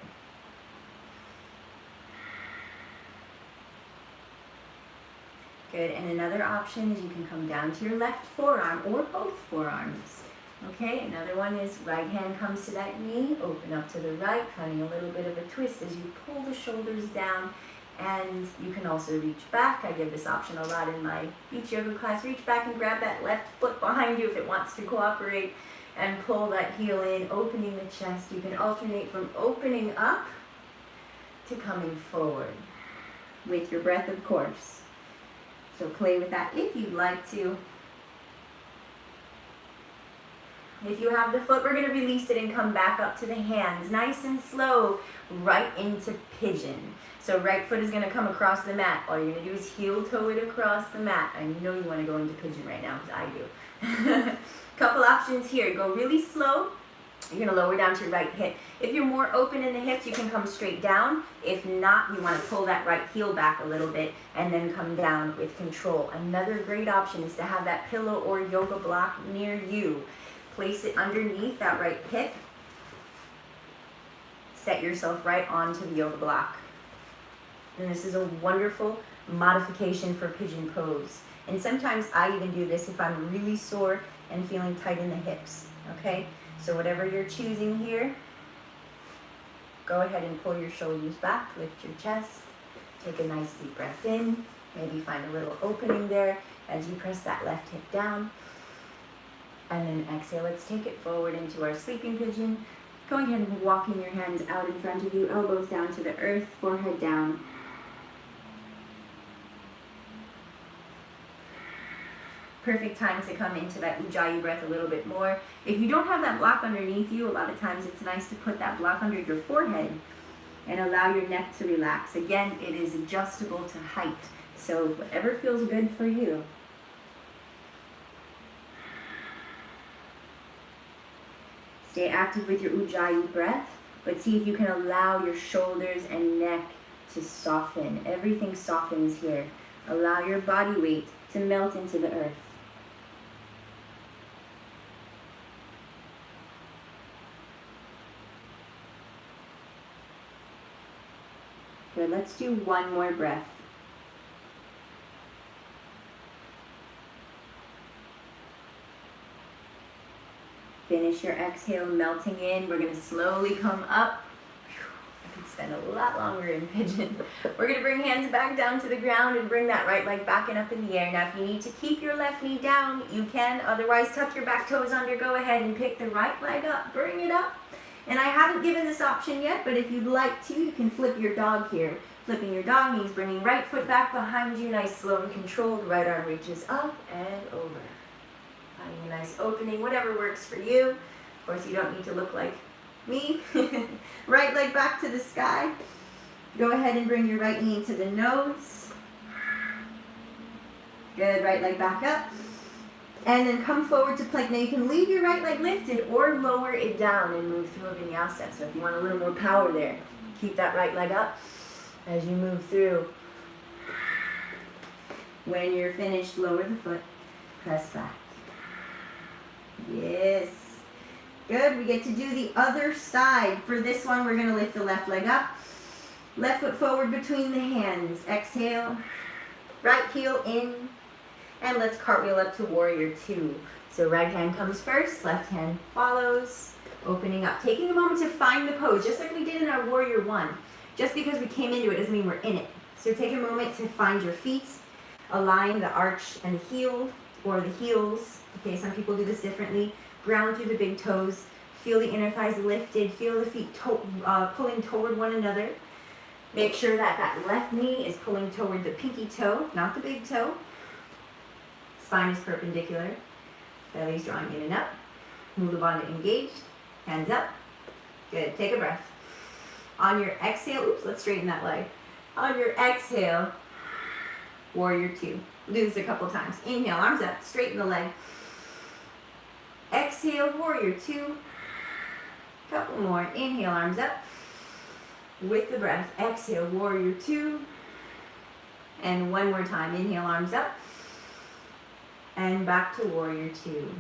[SPEAKER 1] Good, and another option is you can come down to your left forearm or both forearms. Okay, another one is right hand comes to that knee, open up to the right, finding a little bit of a twist as you pull the shoulders down, and you can also reach back. I give this option a lot in my beach yoga class. Reach back and grab that left foot behind you if it wants to cooperate, and pull that heel in, opening the chest. You can alternate from opening up to coming forward with your breath, of course. So play with that if you'd like to. If you have the foot, we're going to release it and come back up to the hands. Nice and slow, right into pigeon. So right foot is going to come across the mat. All you're going to do is heel toe it across the mat. I know you want to go into pigeon right now, because I do. Couple options here. Go really slow. You're going to lower down to your right hip. If you're more open in the hips, you can come straight down. If not, you want to pull that right heel back a little bit and then come down with control. Another great option is to have that pillow or yoga block near you. Place it underneath that right hip. Set yourself right onto the yoga block. And this is a wonderful modification for pigeon pose. And sometimes I even do this if I'm really sore and feeling tight in the hips. Okay? So whatever you're choosing here, go ahead and pull your shoulders back, lift your chest, take a nice deep breath in, maybe find a little opening there as you press that left hip down. And then exhale, let's take it forward into our sleeping pigeon. Go ahead and walking your hands out in front of you, elbows down to the earth, forehead down. Perfect time to come into that Ujjayi breath a little bit more. If you don't have that block underneath you, a lot of times it's nice to put that block under your forehead and allow your neck to relax. Again, it is adjustable to height, so whatever feels good for you. Stay active with your Ujjayi breath, but see if you can allow your shoulders and neck to soften. Everything softens here. Allow your body weight to melt into the earth. Good, let's do one more breath. Finish your exhale, melting in. We're going to slowly come up. I could spend a lot longer in pigeon. We're going to bring hands back down to the ground and bring that right leg back and up in the air. Now, if you need to keep your left knee down, you can. Otherwise, tuck your back toes under. Go ahead and pick the right leg up. Bring it up. And I haven't given this option yet, but if you'd like to, you can flip your dog here. Flipping your dog means bringing right foot back behind you. Nice, slow and controlled. Right arm reaches up and over. Finding a nice opening, whatever works for you. Of course, you don't need to look like me. Right leg back to the sky. Go ahead and bring your right knee to the nose. Good, right leg back up. And then come forward to plank. Now you can leave your right leg lifted or lower it down and move through a vinyasa. So if you want a little more power there, keep that right leg up as you move through. When you're finished, lower the foot, press back. Yes. Good. We get to do the other side. For this one, we're going to lift the left leg up. Left foot forward between the hands. Exhale. Right heel in. And let's cartwheel up to warrior two. So right hand comes first, left hand follows. Opening up. Taking a moment to find the pose, just like we did in our warrior one. Just because we came into it doesn't mean we're in it. So take a moment to find your feet. Align the arch and the heel. or the heels. Okay, some people do this differently. Ground through the big toes. Feel the inner thighs lifted. Feel the feet pulling toward one another. Make sure that that left knee is pulling toward the pinky toe, not the big toe. Spine is perpendicular. Belly's drawing in and up. Mula Bandha engaged. Hands up. Good. Take a breath. On your exhale, oops, let's straighten that leg. On your exhale, warrior two. Do this a couple times. Inhale, arms up, straighten the leg. Exhale, warrior two. Couple more. Inhale, arms up. With the breath, exhale, warrior two. And one more time. Inhale, arms up. And back to warrior two.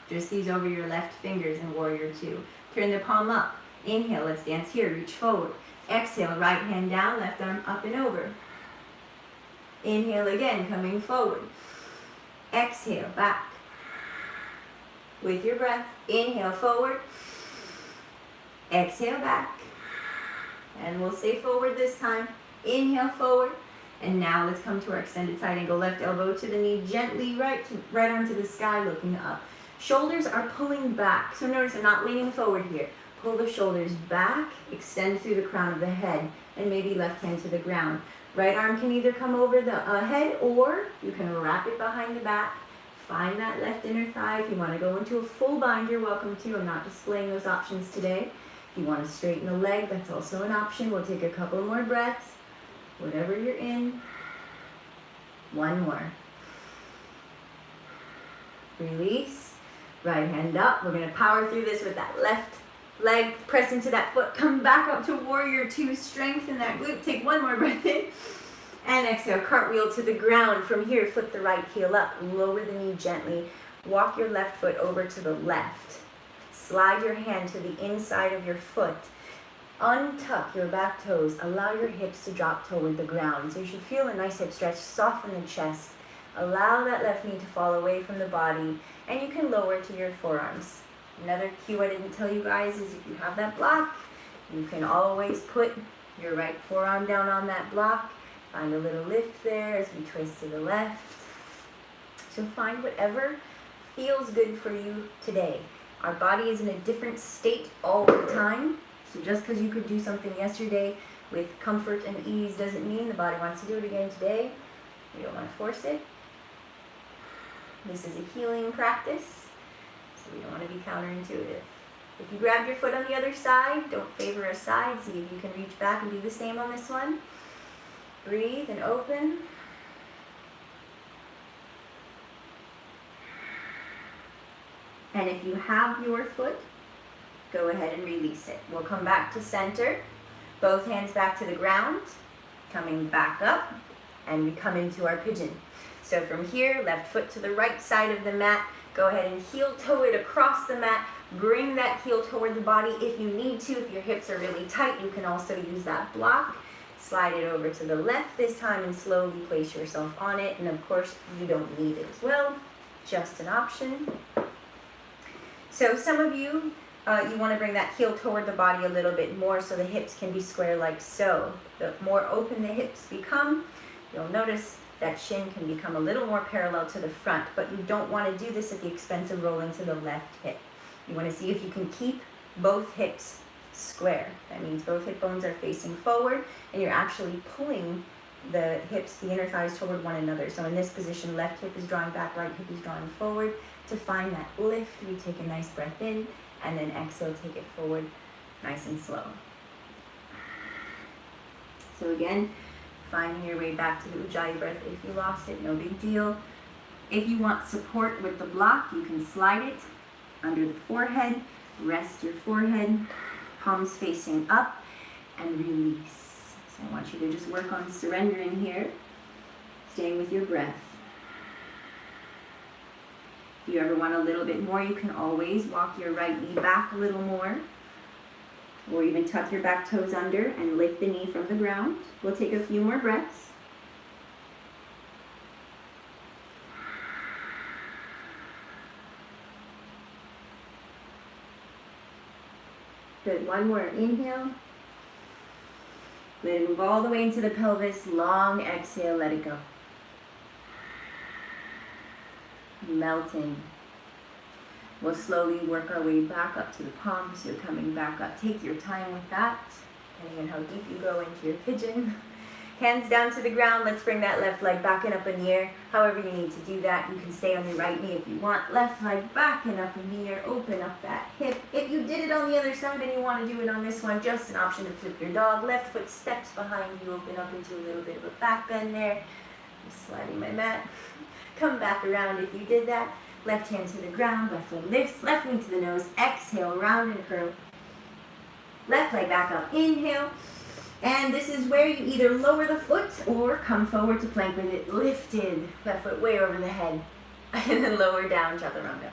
[SPEAKER 1] Just these over your left fingers in warrior two. Turn the palm up. Inhale, let's dance here. Reach forward. Exhale, right hand down, left arm up and over. Inhale again, coming forward. Exhale, back. With your breath, inhale forward. Exhale back. And we'll stay forward this time. Inhale forward. And now let's come to our extended side angle. Left elbow to the knee, gently right arm to the sky, looking up. Shoulders are pulling back. So notice I'm not leaning forward here. Pull the shoulders back, extend through the crown of the head, and maybe left hand to the ground. Right arm can either come over the head, or you can wrap it behind the back. Find that left inner thigh. If you want to go into a full bind, you're welcome to. I'm not displaying those options today. If you want to straighten the leg, that's also an option. We'll take a couple more breaths. Whatever you're in. One more. Release. Right hand up. We're going to power through this with that left leg. Press into that foot. Come back up to warrior two. Strengthen that glute. Take one more breath in. And exhale. Cartwheel to the ground. From here, flip the right heel up. Lower the knee gently. Walk your left foot over to the left. Slide your hand to the inside of your foot. Untuck your back toes. Allow your hips to drop toward the ground. So you should feel a nice hip stretch. Soften the chest. Allow that left knee to fall away from the body. And you can lower to your forearms. Another cue I didn't tell you guys is if you have that block, you can always put your right forearm down on that block. Find a little lift there as we twist to the left. So find whatever feels good for you today. Our body is in a different state all the time. So just because you could do something yesterday with comfort and ease doesn't mean the body wants to do it again today. You don't want to force it. This is a healing practice, so we don't want to be counterintuitive. If you grab your foot on the other side, don't favor a side. See if you can reach back and do the same on this one. Breathe and open. And if you have your foot, go ahead and release it. We'll come back to center. Both hands back to the ground. Coming back up. And we come into our pigeon. So from here, left foot to the right side of the mat. Go ahead and heel toe it across the mat. Bring that heel toward the body if you need to. If your hips are really tight, you can also use that block. Slide it over to the left this time and slowly place yourself on it. And of course, you don't need it as well. Just an option. So some of you, you want to bring that heel toward the body a little bit more so the hips can be square like so. The more open the hips become, you'll notice that shin can become a little more parallel to the front, but you don't want to do this at the expense of rolling to the left hip. You want to see if you can keep both hips square. That means both hip bones are facing forward and you're actually pulling the hips, the inner thighs toward one another. So in this position, left hip is drawing back, right hip is drawing forward. To find that lift, we take a nice breath in and then exhale, take it forward nice and slow. So again, finding your way back to the Ujjayi breath. If you lost it, no big deal. If you want support with the block, you can slide it under the forehead, rest your forehead, palms facing up, and release. So I want you to just work on surrendering here, staying with your breath. If you ever want a little bit more, you can always walk your right knee back a little more, or even tuck your back toes under and lift the knee from the ground. We'll take a few more breaths. Good, one more inhale. Let it move all the way into the pelvis. Long exhale, let it go. melting. We'll slowly work our way back up to the palms. You're coming back up. Take your time with that, depending on how deep you go into your pigeon. Hands down to the ground. Let's bring that left leg back and up in the air. However you need to do that. You can stay on your right knee if you want. Left leg back and up in the air. Open up that hip. If you did it on the other side and you want to do it on this one, just an option to flip your dog. Left foot steps behind you. Open up into a little bit of a back bend there. Just sliding my mat. Come back around if you did that. Left hand to the ground. Left leg lifts. Left knee to the nose. Exhale, round and curl. Left leg back up. Inhale. And this is where you either lower the foot or come forward to plank with it lifted. Left foot way over the head. And then lower down, chaturanga.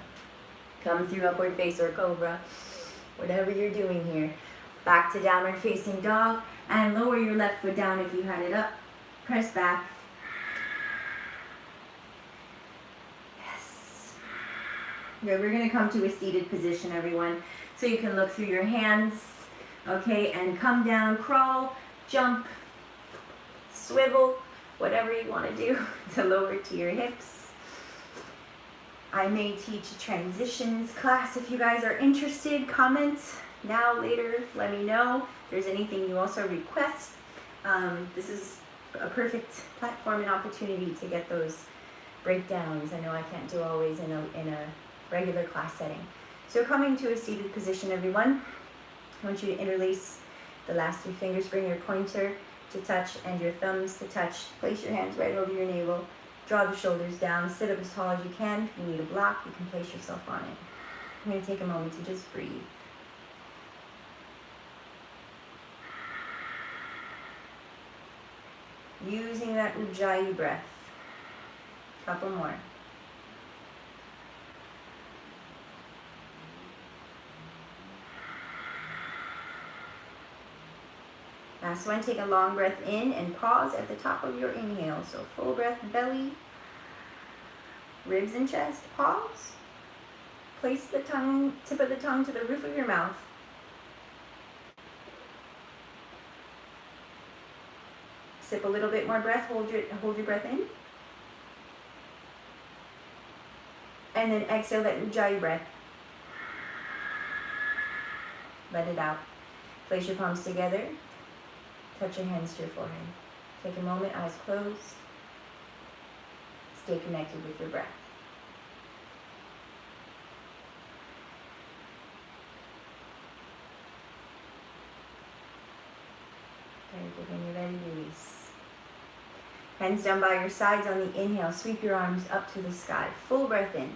[SPEAKER 1] Come through upward face or cobra. Whatever you're doing here. Back to downward facing dog. And lower your left foot down if you had it up. Press back. Yes. Good, we're going to come to a seated position, everyone. So you can look through your hands. Okay, and come down, crawl, jump, swivel, whatever you want to do to lower to your hips. I may teach transitions class if you guys are interested. Comment now, later, let me know. If there's anything you also request. This is a perfect platform and opportunity to get those breakdowns. I know I can't do always in a regular class setting. So coming to a seated position, everyone. I want you to interlace the last 3 fingers. Bring your pointer to touch and your thumbs to touch. Place your hands right over your navel. Draw the shoulders down. Sit up as tall as you can. If you need a block, you can place yourself on it. I'm going to take a moment to just breathe. Using that Ujjayi breath. Couple more. Last one, take a long breath in and pause at the top of your inhale. So full breath, belly, ribs and chest, pause. Place the tongue, tip of the tongue to the roof of your mouth. Sip a little bit more breath, hold your breath in. And then exhale that Ujjayi breath. Let it out. Place your palms together. Touch your hands to your forehead. Take a moment, eyes closed. Stay connected with your breath. Very good. When you're ready, release. Hands down by your sides on the inhale. Sweep your arms up to the sky. Full breath in.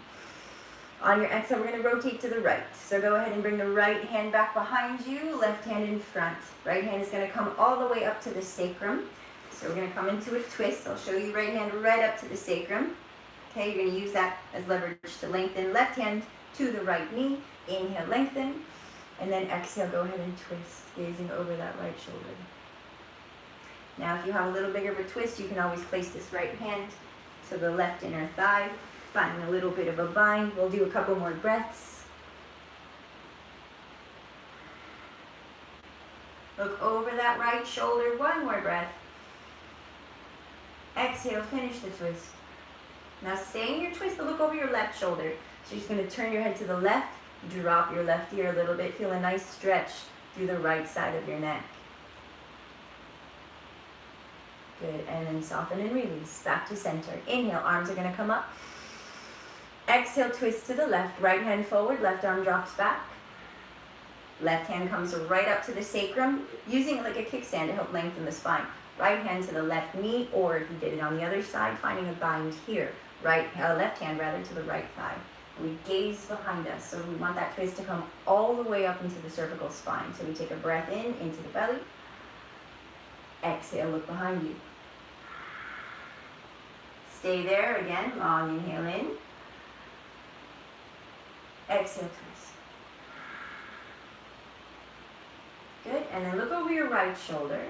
[SPEAKER 1] On your exhale, we're going to rotate to the right. So go ahead and bring the right hand back behind you, left hand in front. Right hand is going to come all the way up to the sacrum. So we're going to come into a twist. I'll show you right hand right up to the sacrum. Okay, you're going to use that as leverage to lengthen. Left hand to the right knee. Inhale, lengthen. And then exhale, go ahead and twist, gazing over that right shoulder. Now, if you have a little bigger of a twist, you can always place this right hand to the left inner thigh. Find a little bit of a bind. We'll do a couple more breaths. Look over that right shoulder. One more breath. Exhale, finish the twist. Now stay in your twist, but look over your left shoulder. So you're just going to turn your head to the left, drop your left ear a little bit. Feel a nice stretch through the right side of your neck. Good, and then soften and release. Back to center. Inhale, arms are going to come up. Exhale, twist to the left. Right hand forward, left arm drops back. Left hand comes right up to the sacrum, using it like a kickstand to help lengthen the spine. Right hand to the left knee, or if you did it on the other side, finding a bind here. Left hand rather to the right thigh. And we gaze behind us, so we want that twist to come all the way up into the cervical spine. So we take a breath in, into the belly. Exhale, look behind you. Stay there again, long inhale in. Exhale, twist. Good, and then look over your right shoulder.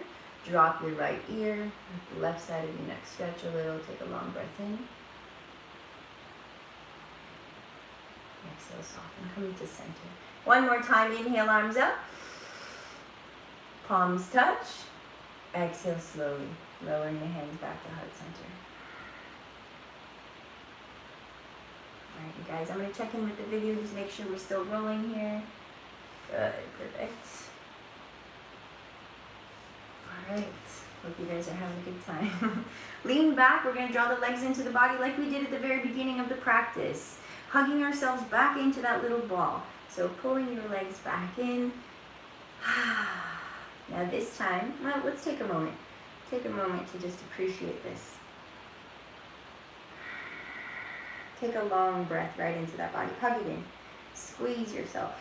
[SPEAKER 1] Drop your right ear. Let the left side of your neck stretch a little. Take a long breath in. Exhale, soften, come to center. One more time, inhale, arms up. Palms touch. Exhale slowly, lowering the hands back to heart center. Alright, you guys, I'm going to check in with the video, just make sure we're still rolling here. Good, perfect. Alright, hope you guys are having a good time. Lean back, we're going to draw the legs into the body like we did at the very beginning of the practice. Hugging ourselves back into that little ball. So pulling your legs back in. Now this time, well, let's take a moment. Take a moment to just appreciate this. Take a long breath right into that body. Hug it in. Squeeze yourself.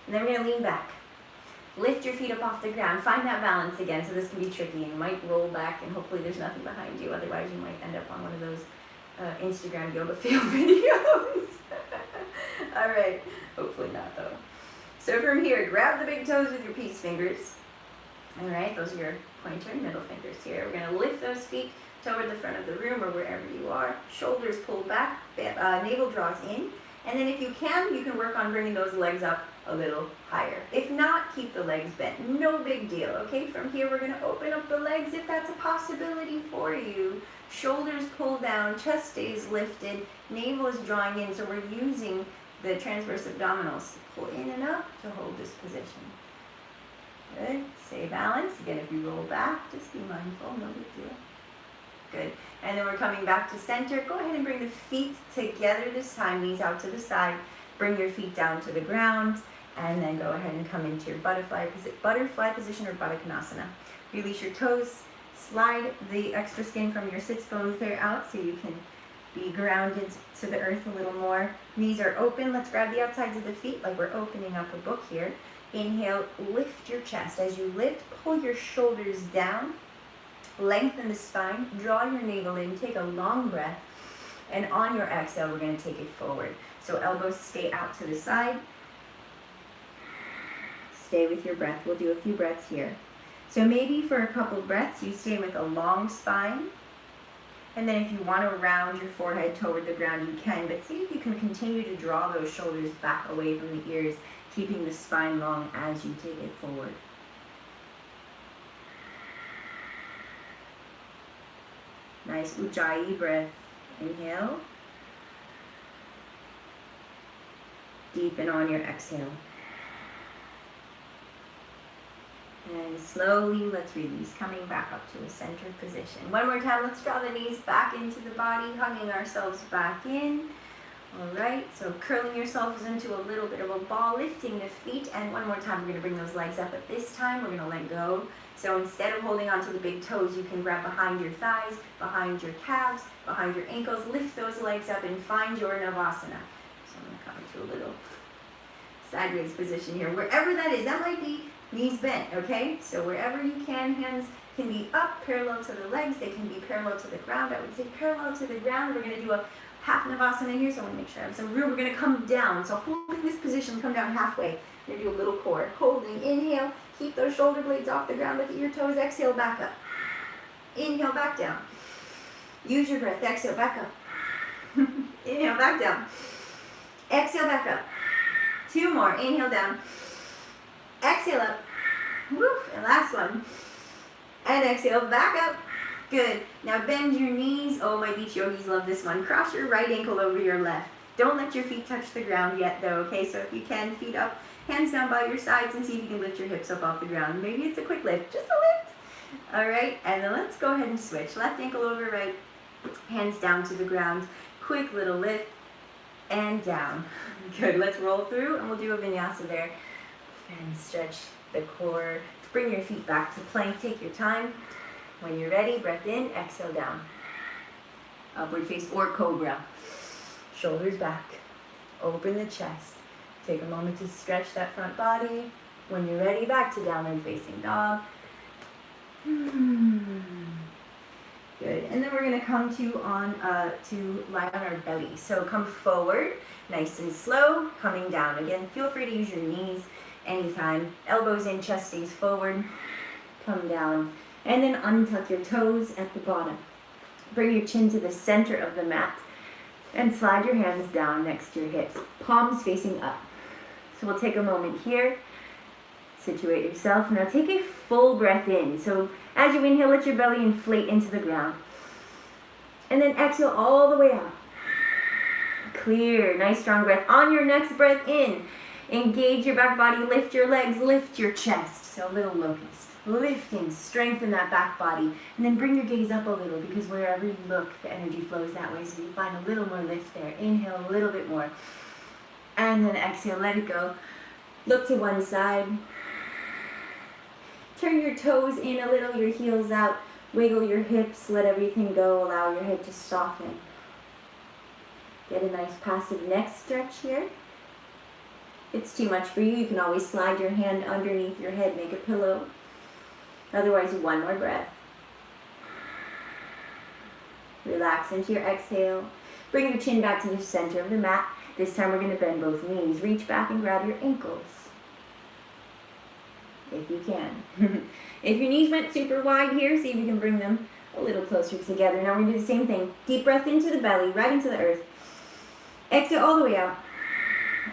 [SPEAKER 1] And then we're going to lean back. Lift your feet up off the ground. Find that balance again. So this can be tricky. You might roll back and hopefully there's nothing behind you. Otherwise you might end up on one of those Instagram yoga fail videos. All right. Hopefully not though. So from here, grab the big toes with your peace fingers. All right. Those are your pointer and middle fingers here. We're going to lift those feet toward the front of the room or wherever you are. Shoulders pulled back. Navel draws in. And then if you can work on bringing those legs up a little higher. If not, keep the legs bent. No big deal, okay? From here, we're going to open up the legs if that's a possibility for you. Shoulders pull down, chest stays lifted, navel is drawing in, so we're using the transverse abdominals to pull in and up to hold this position. Good. Stay balanced. Again, if you roll back, just be mindful, no big deal. Good. And then we're coming back to center. Go ahead and bring the feet together this time, knees out to the side. Bring your feet down to the ground, and then go ahead and come into your butterfly position or Baddha Konasana. Release your toes. Slide the extra skin from your sits bones there out so you can be grounded to the earth a little more. Knees are open. Let's grab the outsides of the feet like we're opening up a book here. Inhale, lift your chest. As you lift, pull your shoulders down. Lengthen the spine. Draw your navel in. Take a long breath. And on your exhale, we're going to take it forward. So elbows stay out to the side. Stay with your breath. We'll do a few breaths here. So maybe for a couple breaths, you stay with a long spine. And then if you want to round your forehead toward the ground, you can. But see if you can continue to draw those shoulders back away from the ears, keeping the spine long as you take it forward. Nice Ujjayi breath. Inhale. Deepen on your exhale. And slowly, let's release, coming back up to a centered position. One more time, let's draw the knees back into the body, hugging ourselves back in. All right, so curling yourselves into a little bit of a ball, lifting the feet, and one more time, we're gonna bring those legs up, but this time, we're gonna let go. So instead of holding onto the big toes, you can grab behind your thighs, behind your calves, behind your ankles, lift those legs up and find your Navasana. So I'm gonna come into a little sideways position here. Wherever that is, that might be knees bent, okay? So wherever you can, hands can be up, parallel to the legs. They can be parallel to the ground. I would say parallel to the ground. We're gonna do a half Navasana here, so I wanna make sure I have some room. We're gonna come down. So holding this position, come down halfway. We're gonna do a little core. Holding, inhale, keep those shoulder blades off the ground, look at your toes, exhale, back up. Inhale, back down. Use your breath, exhale, back up. Inhale, back down. Exhale, back up. Two more, inhale down. Exhale up. Woof, and last one. And exhale, back up. Good. Now bend your knees. Oh, my beach yogis love this one. Cross your right ankle over your left. Don't let your feet touch the ground yet though, okay? So if you can, feet up, hands down by your sides, and see if you can lift your hips up off the ground. Maybe it's a quick lift, just a lift. All right, and then let's go ahead and switch. Left ankle over right, hands down to the ground. Quick little lift, and down. Good, let's roll through, and we'll do a vinyasa there. And stretch the core. Bring your feet back to plank, take your time. When you're ready, breath in, exhale down. Upward face or cobra. Shoulders back, open the chest. Take a moment to stretch that front body. When you're ready, back to downward facing dog. Good, and then we're gonna come to lie on our belly. So come forward, nice and slow, coming down. Again, feel free to use your knees anytime. Elbows in, chest stays forward. Come down, and then untuck your toes at the bottom. Bring your chin to the center of the mat, and slide your hands down next to your hips. Palms facing up. So we'll take a moment here Situate yourself. Now take a full breath in. So as you inhale, let your belly inflate into the ground. And then exhale all the way out. Clear, nice strong breath. On your next breath in, engage your back body, lift your legs, lift your chest. So a little locust. Lifting, strengthen that back body. And then bring your gaze up a little, because wherever you look, the energy flows that way. So you find a little more lift there. Inhale a little bit more. And then exhale, let it go. Look to one side. Turn your toes in a little, your heels out. Wiggle your hips, let everything go. Allow your head to soften. Get a nice passive neck stretch here. If it's too much for you, you can always slide your hand underneath your head, make a pillow. Otherwise, one more breath. Relax into your exhale. Bring your chin back to the center of the mat. This time we're going to bend both knees. Reach back and grab your ankles. If you can. If your knees went super wide here, see if you can bring them a little closer together. Now we're going to do the same thing. Deep breath into the belly, right into the earth. Exhale all the way out.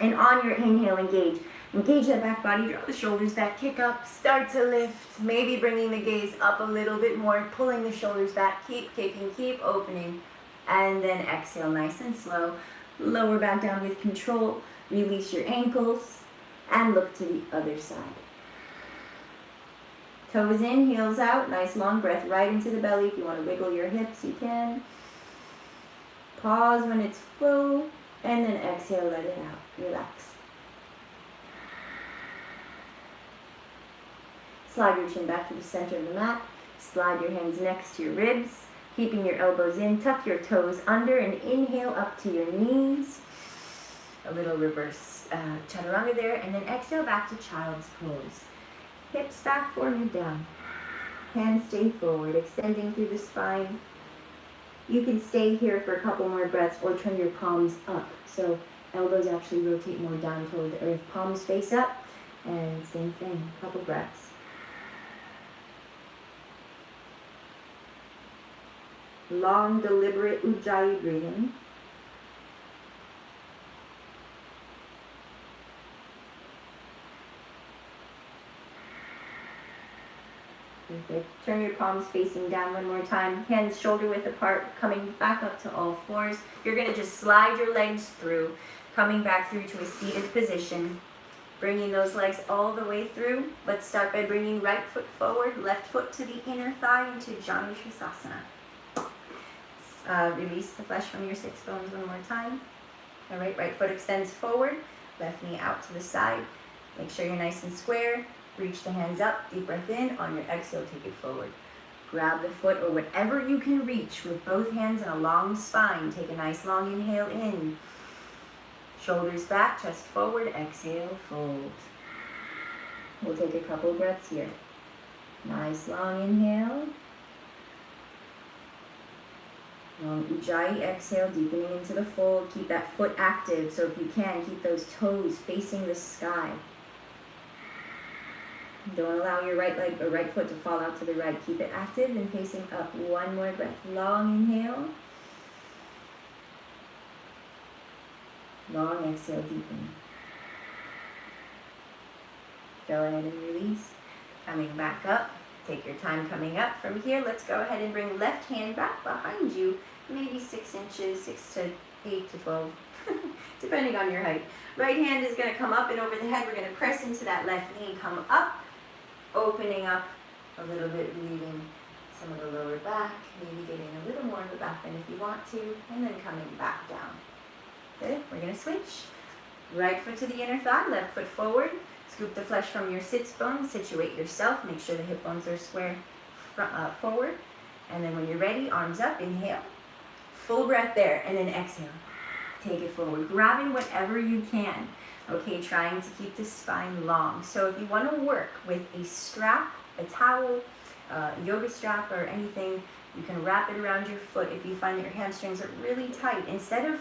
[SPEAKER 1] And on your inhale, engage. Engage that back body, draw the shoulders back, kick up, start to lift. Maybe bringing the gaze up a little bit more, pulling the shoulders back, keep kicking, keep opening. And then exhale nice and slow. Lower back down with control. Release your ankles and look to the other side. Toes in, heels out. Nice long breath right into the belly. If you want to wiggle your hips, you can. Pause when it's full. And then exhale, let it out. Relax. Slide your chin back to the center of the mat. Slide your hands next to your ribs. Keeping your elbows in. Tuck your toes under and inhale up to your knees. A little reverse chaturanga there. And then exhale back to child's pose. Hips back, forehead down. Hands stay forward, extending through the spine. You can stay here for a couple more breaths or turn your palms up. So elbows actually rotate more down toward the earth. Palms face up. And same thing, couple breaths. Long, deliberate Ujjayi breathing. Perfect. Turn your palms facing down one more time. Hands shoulder width apart, coming back up to all fours. You're going to just slide your legs through, coming back through to a seated position. Bringing those legs all the way through. Let's start by bringing right foot forward, left foot to the inner thigh into Janu Shasana. Release the flesh from your sits bones one more time. All right foot extends forward, left knee out to the side. Make sure you're nice and square. Reach the hands up, deep breath in. On your exhale, take it forward. Grab the foot or whatever you can reach with both hands and a long spine. Take a nice long inhale in. Shoulders back, chest forward, exhale, fold. We'll take a couple breaths here. Nice long inhale. Long Ujjayi exhale, deepening into the fold. Keep that foot active, so if you can, keep those toes facing the sky. Don't allow your right leg or right foot to fall out to the right. Keep it active and facing up. One more breath. Long inhale. Long exhale, deepen. Go ahead and release. Coming back up. Take your time coming up. From here, let's go ahead and bring left hand back behind you. Maybe 6 inches, 6 to 8 to 12, depending on your height. Right hand is going to come up and over the head. We're going to press into that left knee. Come up. Opening up a little bit, leaving some of the lower back, maybe getting a little more of the back bend if you want to, and then coming back down. Good, we're going to switch. Right foot to the inner thigh, left foot forward. Scoop the flesh from your sits bones, situate yourself, make sure the hip bones are square forward. And then when you're ready, arms up, inhale. Full breath there, and then exhale. Take it forward, grabbing whatever you can. Okay, trying to keep the spine long. So if you want to work with a strap, a towel, a yoga strap or anything, you can wrap it around your foot. If you find that your hamstrings are really tight, instead of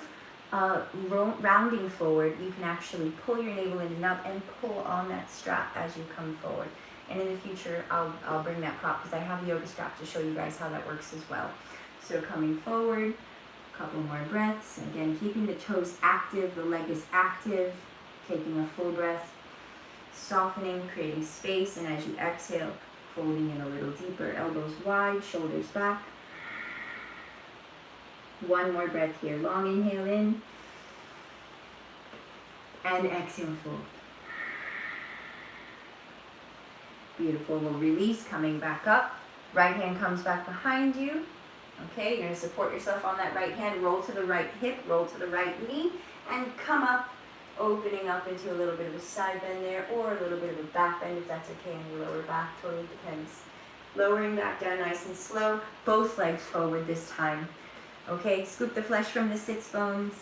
[SPEAKER 1] rounding forward, you can actually pull your navel in and up and pull on that strap as you come forward. And in the future, I'll bring that prop because I have a yoga strap to show you guys how that works as well. So coming forward, a couple more breaths. Again, keeping the toes active, the leg is active. Taking a full breath. softening, creating space, and as you exhale, folding in a little deeper, elbows wide, shoulders back. One more breath here. Long inhale in. And exhale, fold. Beautiful. We'll release, coming back up. Right hand comes back behind you. Okay, you're going to support yourself on that right hand. Roll to the right hip, roll to the right knee, and come up, opening up into a little bit of a side bend there, or a little bit of a back bend if that's okay in your lower back. Totally depends. Lowering back down nice and slow. Both legs forward this time. Okay, scoop the flesh from the sits bones.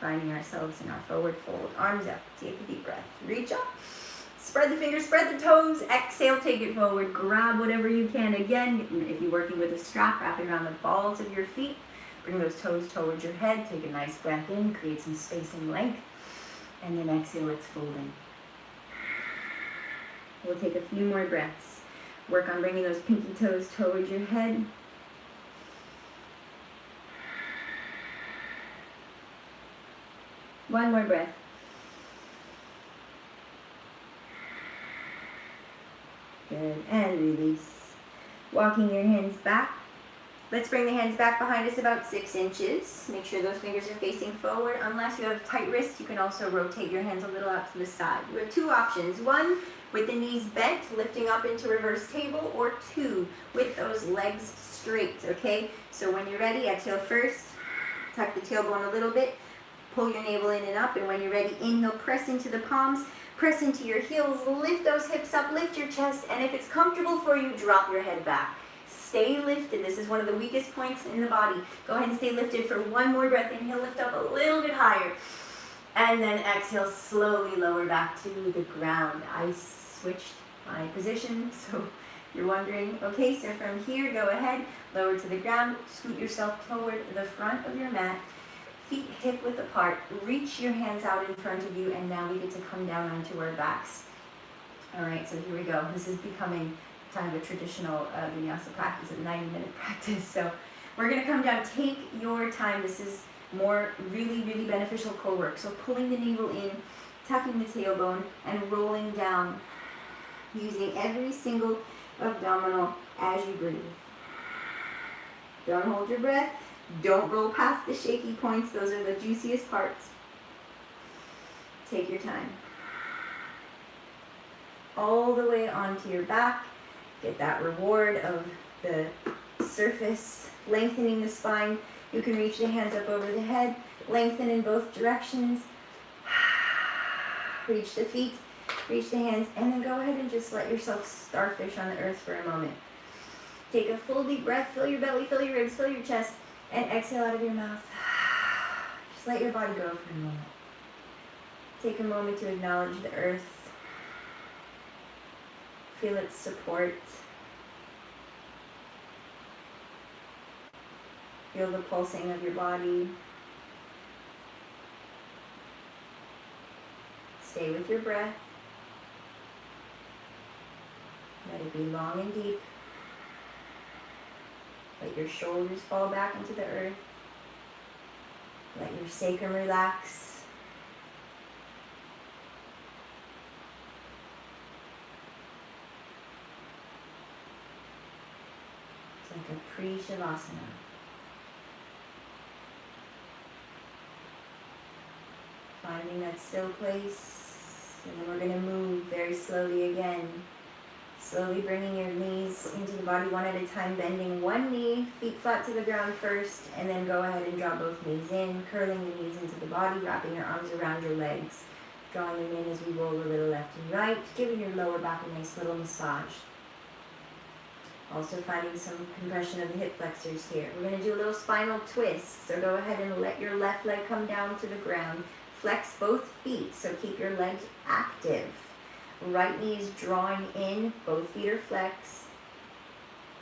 [SPEAKER 1] Finding ourselves in our forward fold. Arms up. Take a deep breath. Reach up. Spread the fingers, spread the toes. Exhale, take it forward. Grab whatever you can. Again, if you're working with a strap, wrap it around the balls of your feet. Bring those toes towards your head. Take a nice breath in. Create some space and length. And then exhale, let's fold in. We'll take a few more breaths. Work on bringing those pinky toes towards your head. One more breath. Good, and release. Walking your hands back. Let's bring the hands back behind us about 6 inches. Make sure those fingers are facing forward. Unless you have tight wrists, you can also rotate your hands a little out to the side. You have 2 options. 1, with the knees bent, lifting up into reverse table, or 2, with those legs straight, okay? So when you're ready, exhale first. Tuck the tailbone a little bit. Pull your navel in and up, and when you're ready, inhale, press into the palms, press into your heels, lift those hips up, lift your chest, and if it's comfortable for you, drop your head back. Stay lifted. This is one of the weakest points in the body. Go ahead and stay lifted for one more breath. Inhale, lift up a little bit higher. And then exhale, slowly lower back to the ground. I switched my position, so you're wondering. Okay, so from here, go ahead, lower to the ground, scoot yourself toward the front of your mat. Feet hip width apart. Reach your hands out in front of you, and now we get to come down onto our backs. All right, so here we go. This is becoming kind of a traditional vinyasa practice, a 90-minute practice. So we're going to come down. Take your time. This is more really beneficial core work. So pulling the navel in, tucking the tailbone, and rolling down, using every single abdominal as you breathe. Don't hold your breath. Don't roll past the shaky points. Those are the juiciest parts. Take your time. All the way onto your back. Get that reward of the surface, lengthening the spine. You can reach the hands up over the head, lengthen in both directions. Reach the feet, reach the hands, and then go ahead and just let yourself starfish on the earth for a moment. Take a full deep breath, fill your belly, fill your ribs, fill your chest, and exhale out of your mouth. Just let your body go for a moment. Take a moment to acknowledge the earth. Feel its support. Feel the pulsing of your body. Stay with your breath. Let it be long and deep. Let your shoulders fall back into the earth. Let your sacrum relax. It's like a pre-shavasana. Finding that still place, and then we're going to move very slowly again. Slowly bringing your knees into the body one at a time, bending one knee, feet flat to the ground first, and then go ahead and draw both knees in, curling the knees into the body, wrapping your arms around your legs, drawing them in as we roll a little left and right, giving your lower back a nice little massage. Also finding some compression of the hip flexors here. We're going to do a little spinal twist, so go ahead and let your left leg come down to the ground. Flex both feet, so keep your legs active. Right knee is drawing in, both feet are flexed.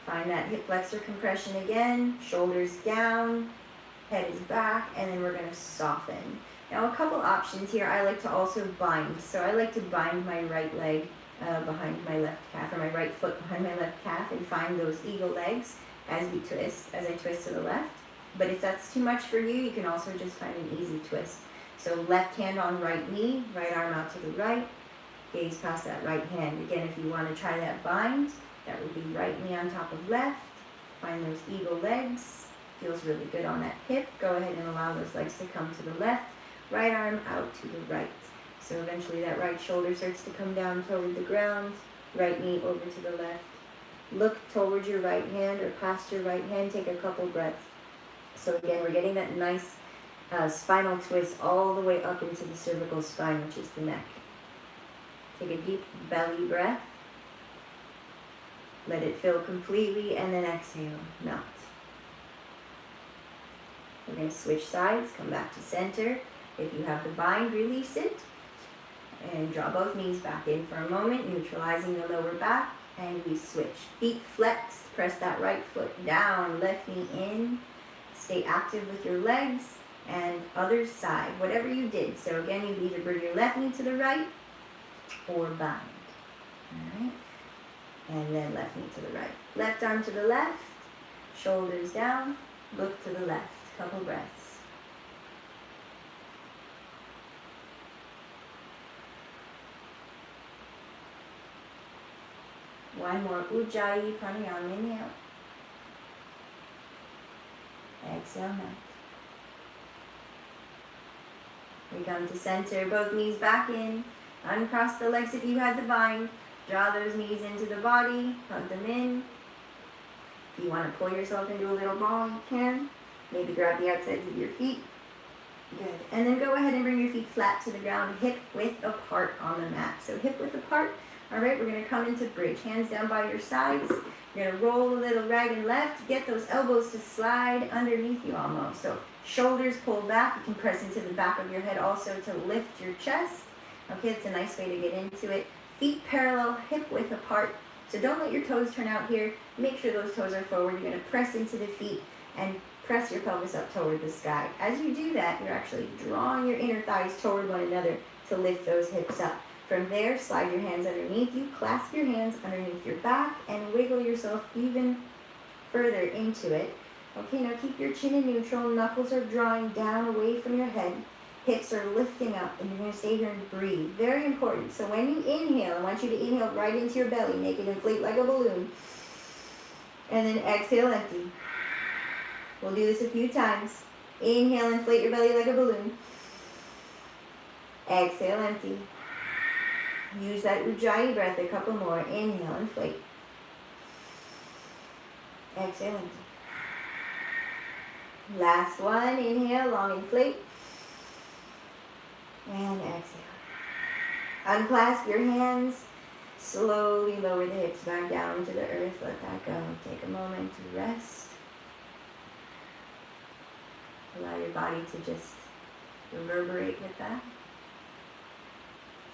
[SPEAKER 1] Find that hip flexor compression again, shoulders down, head is back, and then we're going to soften. Now a couple options here. I like to also bind. So I like to bind my right leg behind my left calf, or my right foot behind my left calf, and find those eagle legs as we twist, as I twist to the left. But if that's too much for you, you can also just find an easy twist. So left hand on right knee, right arm out to the right. Gaze past that right hand. Again, if you want to try that bind, that would be right knee on top of left. Find those eagle legs. Feels really good on that hip. Go ahead and allow those legs to come to the left. Right arm out to the right. So eventually that right shoulder starts to come down toward the ground. Right knee over to the left. Look towards your right hand or past your right hand. Take a couple breaths. So again, we're getting that nice spinal twist all the way up into the cervical spine, which is the neck. Take a deep belly breath. Let it fill completely, and then exhale, melt. We're going to switch sides, come back to center. If you have the bind, release it. And draw both knees back in for a moment, neutralizing the lower back. And we switch. Feet flexed, press that right foot down, left knee in. Stay active with your legs. And other side, whatever you did. So again, you either bring your left knee to the right or bind. All right. And then left knee to the right. Left arm to the left, shoulders down, look to the left. Couple breaths. One more. Ujjayi pranayama. Inhale. Exhale, melt. We come to center, both knees back in. Uncross the legs if you had the bind. Draw those knees into the body, hug them in. If you want to pull yourself into a little ball, you can. Maybe grab the outsides of your feet. Good. And then go ahead and bring your feet flat to the ground, hip width apart on the mat. So hip width apart. All right, we're going to come into bridge. Hands down by your sides. You're going to roll a little right and left. Get those elbows to slide underneath you almost. So shoulders pulled back. You can press into the back of your head also to lift your chest. Okay, it's a nice way to get into it. Feet parallel, hip width apart. So don't let your toes turn out here. Make sure those toes are forward. You're going to press into the feet and press your pelvis up toward the sky. As you do that, you're actually drawing your inner thighs toward one another to lift those hips up. From there, slide your hands underneath you, clasp your hands underneath your back, and wiggle yourself even further into it. Okay, now keep your chin in neutral. Knuckles are drawing down away from your head. Hips are lifting up, and you're going to stay here and breathe. Very important. So when you inhale, I want you to inhale right into your belly. Make it inflate like a balloon. And then exhale, empty. We'll do this a few times. Inhale, inflate your belly like a balloon. Exhale, empty. Use that Ujjayi breath a couple more. Inhale, inflate. Exhale, empty. Last one. Inhale, long inflate. And exhale. Unclasp your hands. Slowly lower the hips back down to the earth. Let that go. Take a moment to rest. Allow your body to just reverberate with that.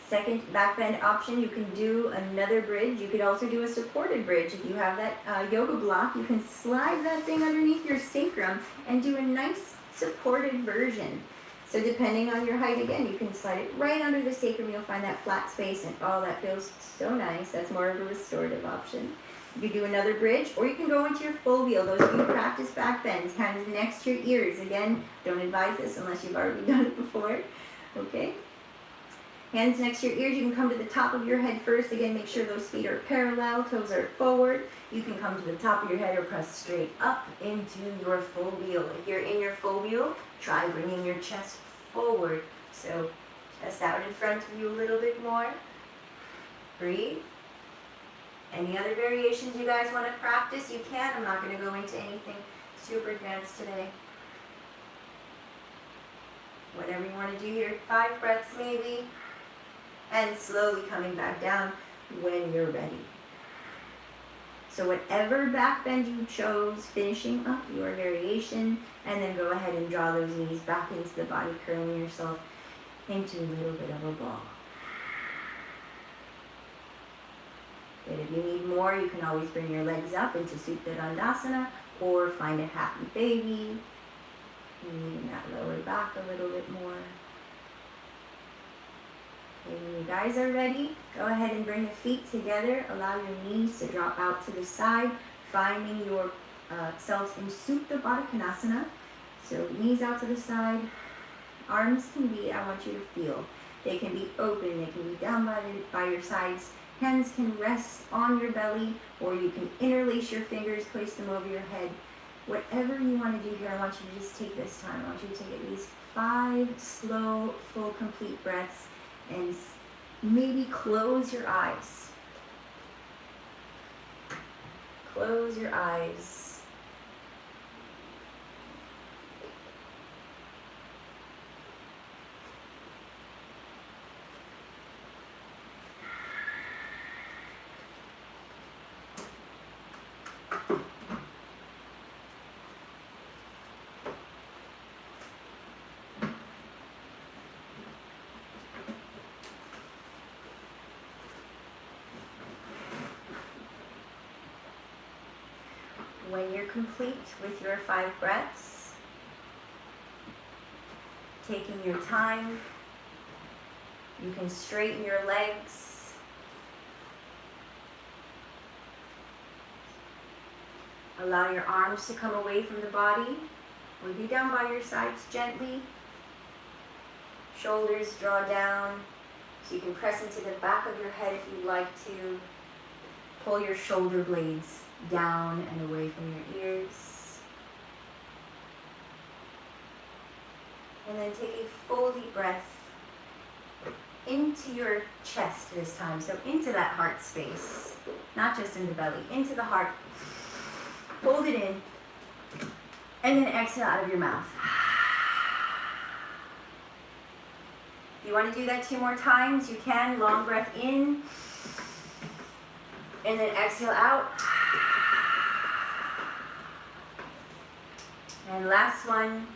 [SPEAKER 1] Second back bend option, you can do another bridge. You could also do a supported bridge. If you have that yoga block, you can slide that thing underneath your sacrum and do a nice supported version. So depending on your height, again, you can slide it right under the sacrum. You'll find that flat space, and oh, that feels so nice. That's more of a restorative option. You can do another bridge, or you can go into your full wheel. Those of you who practice back bends, hands next to your ears. Again, don't advise this unless you've already done it before. Okay? Hands next to your ears. You can come to the top of your head first. Again, make sure those feet are parallel, toes are forward. You can come to the top of your head or press straight up into your full wheel. If you're in your full wheel, try bringing your chest forward. So chest out in front of you a little bit more. Breathe. Any other variations you guys want to practice, you can. I'm not going to go into anything super advanced today. Whatever you want to do here, 5 breaths maybe. And slowly coming back down when you're ready. So whatever back bend you chose, finishing up your variation, and then go ahead and draw those knees back into the body, curling yourself into a little bit of a ball. Good. If you need more, you can always bring your legs up into Supta Dandasana or find a happy baby. Moving that lower back a little bit more. Okay, when you guys are ready, go ahead and bring the feet together. Allow your knees to drop out to the side, finding yourselves in Supta Baddha Konasana. So knees out to the side. Arms can be, I want you to feel. They can be open, they can be down by your sides. Hands can rest on your belly, or you can interlace your fingers, place them over your head. Whatever you want to do here, I want you to just take this time. I want you to take at least 5 slow, full, complete breaths, and maybe close your eyes. Close your eyes. When you're complete with your 5 breaths, taking your time, you can straighten your legs. Allow your arms to come away from the body, or be down by your sides gently. Shoulders draw down, so you can press into the back of your head if you'd like to. Pull your shoulder blades down and away from your ears. And then take a full deep breath into your chest this time, so into that heart space, not just in the belly, into the heart. Hold it in, and then exhale out of your mouth. If you want to do that 2 more times, you can. Long breath in, and then exhale out. And last one.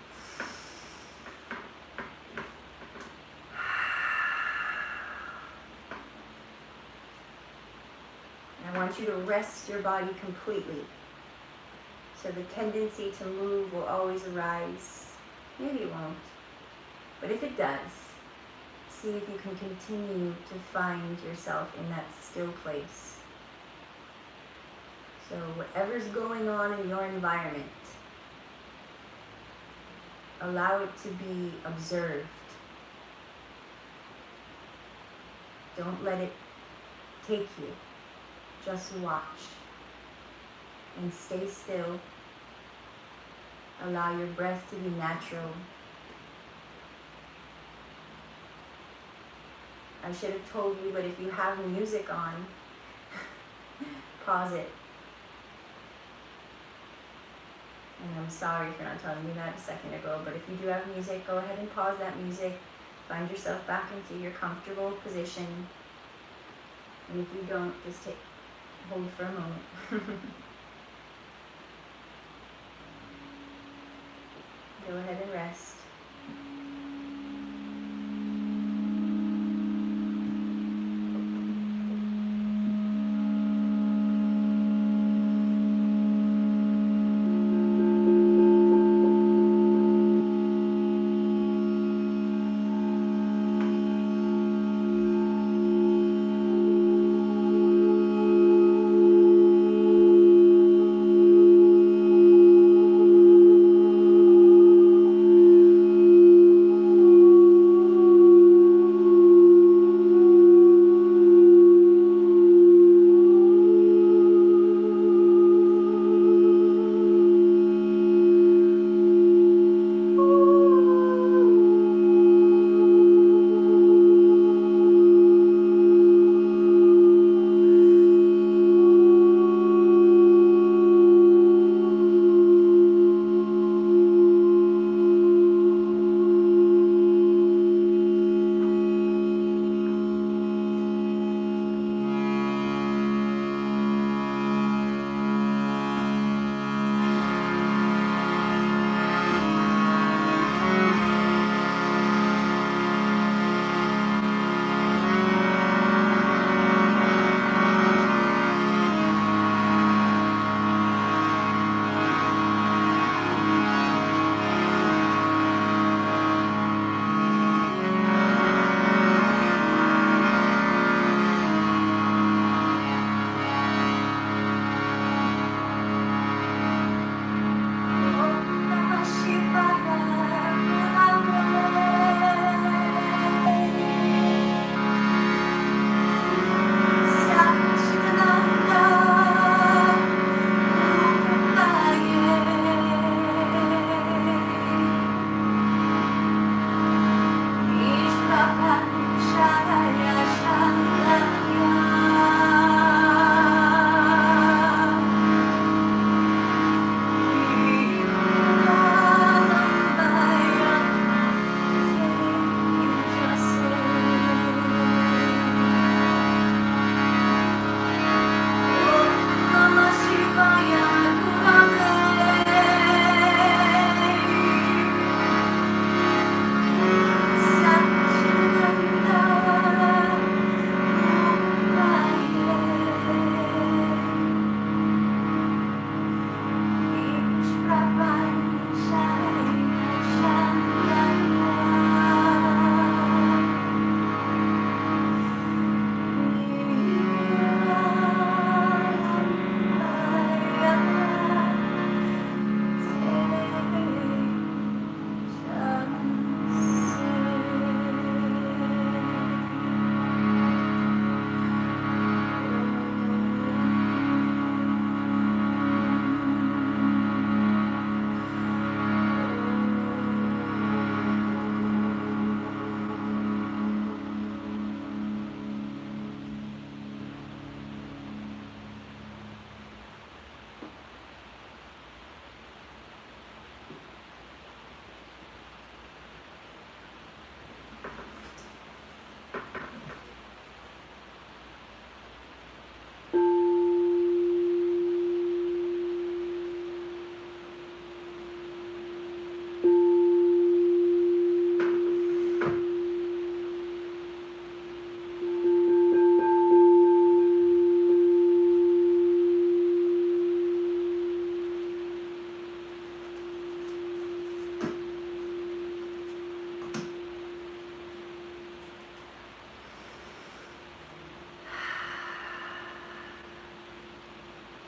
[SPEAKER 1] And I want you to rest your body completely. So the tendency to move will always arise. Maybe it won't. But if it does, see if you can continue to find yourself in that still place. So whatever's going on in your environment, allow it to be observed. Don't let it take you. Just watch. And stay still. Allow your breath to be natural. I should have told you, but if you have music on, pause it. And I'm sorry for not telling you that a second ago, but if you do have music, go ahead and pause that music. Find yourself back into your comfortable position. And if you don't, just hold for a moment. Go ahead and rest.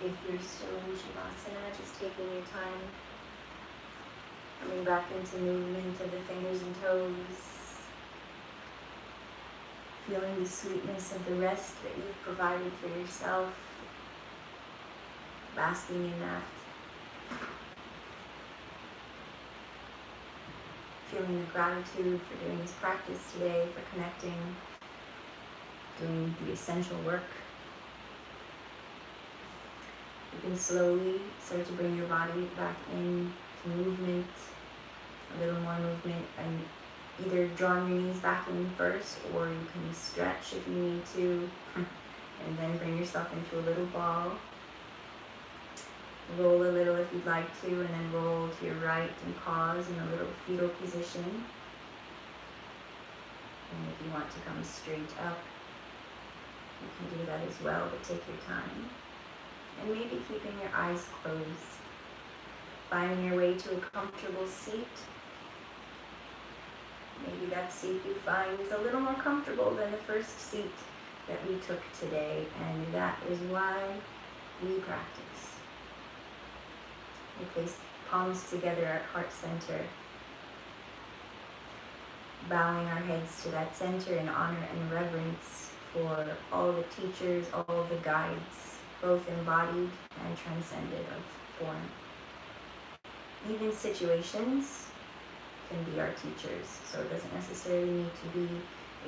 [SPEAKER 1] If you're still in Shavasana, just taking your time, coming back into movement of the fingers and toes, feeling the sweetness of the rest that you've provided for yourself, basking in that. Feeling the gratitude for doing this practice today, for connecting, doing the essential work. You can slowly start to bring your body back in to movement, a little more movement, and either drawing your knees back in first, or you can stretch if you need to, and then bring yourself into a little ball. Roll a little if you'd like to, and then roll to your right and pause in a little fetal position. And if you want to come straight up, you can do that as well, but take your time. And maybe keeping your eyes closed. Finding your way to a comfortable seat. Maybe that seat you find is a little more comfortable than the first seat that we took today, and that is why we practice. We place palms together at heart center, bowing our heads to that center in honor and reverence for all the teachers, all the guides, both embodied and transcended of form. Even situations can be our teachers, so it doesn't necessarily need to be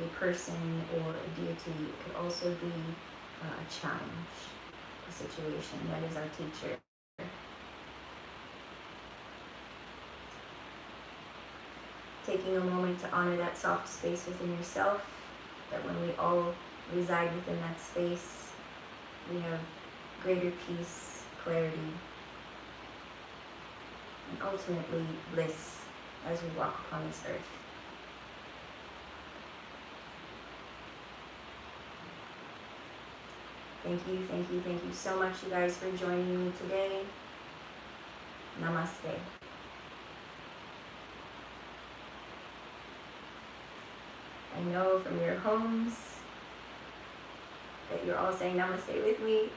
[SPEAKER 1] a person or a deity. It could also be a challenge, a situation that is our teacher. Taking a moment to honor that soft space within yourself, that when we all reside within that space, we have greater peace, clarity, and ultimately bliss as we walk upon this earth. Thank you so much, you guys, for joining me today. Namaste. I know from your homes that you're all saying namaste with me.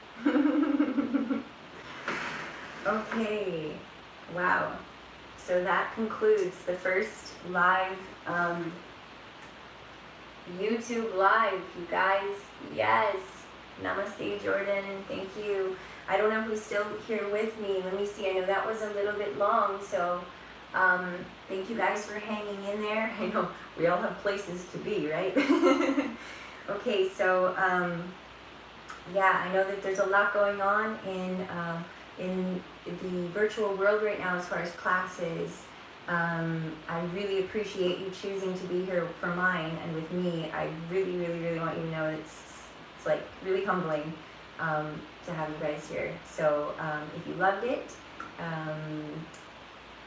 [SPEAKER 1] Okay, wow. So that concludes the first live, YouTube live, you guys. Yes. Namaste, Jordan. Thank you. I don't know who's still here with me. Let me see. I know that was a little bit long, so thank you guys for hanging in there. I know we all have places to be, right? Okay, so yeah, I know that there's a lot going on in the virtual world right now as far as classes. I really appreciate you choosing to be here for mine and with me. I really want you to know it's like really humbling to have you guys here. So if you loved it,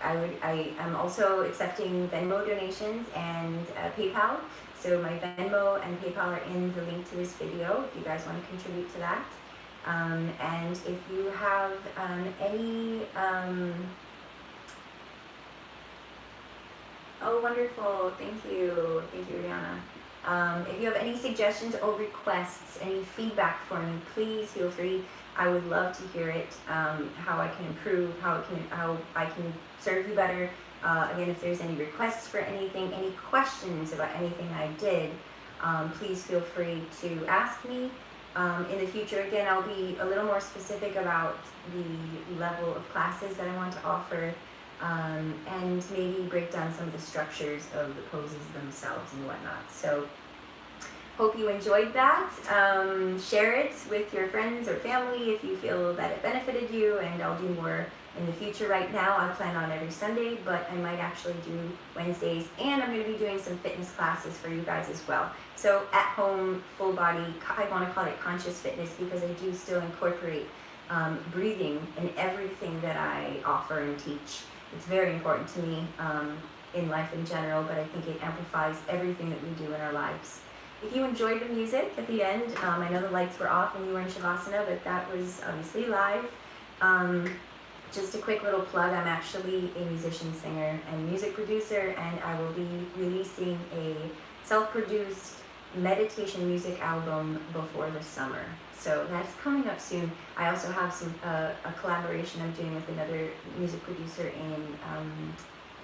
[SPEAKER 1] I am also accepting Venmo donations and PayPal. So my Venmo and PayPal are in the link to this video if you guys want to contribute to that. And if you have any, oh wonderful, thank you Rihanna. If you have any suggestions or requests, any feedback for me, please feel free. I would love to hear it, how I can improve, how I can serve you better. Again, if there's any requests for anything, any questions about anything I did, please feel free to ask me. In the future, again, I'll be a little more specific about the level of classes that I want to offer, and maybe break down some of the structures of the poses themselves and whatnot. So hope you enjoyed that. Share it with your friends or family if you feel that it benefited you, and I'll do more in the future. Right now I plan on every Sunday, but I might actually do Wednesdays, and I'm going to be doing some fitness classes for you guys as well. So at home, full body, I want to call it conscious fitness because I do still incorporate breathing in everything that I offer and teach. It's very important to me in life in general, but I think it amplifies everything that we do in our lives. If you enjoyed the music at the end, I know the lights were off when you were in Shavasana, but that was obviously live. Just a quick little plug, I'm actually a musician, singer, and music producer, and I will be releasing a self-produced meditation music album before the summer. So that's coming up soon. I also have some a collaboration I'm doing with another music producer in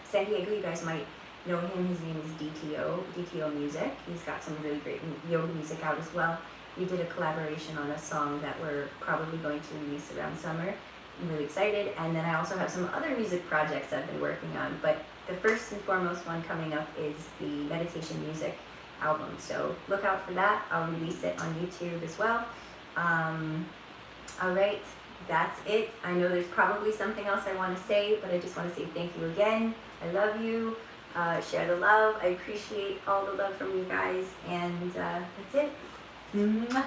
[SPEAKER 1] San Diego. You guys might know him. His name is DTO Music. He's got some really great yoga music out as well. We did a collaboration on a song that we're probably going to release around summer. I'm really excited. And then I also have some other music projects I've been working on. But the first and foremost one coming up is the meditation music album. So look out for that. I'll release it on YouTube as well. All right, that's it. I know there's probably something else I want to say, but I just want to say thank you again. I love you. Share the love. I appreciate all the love from you guys. And that's it. Mwah.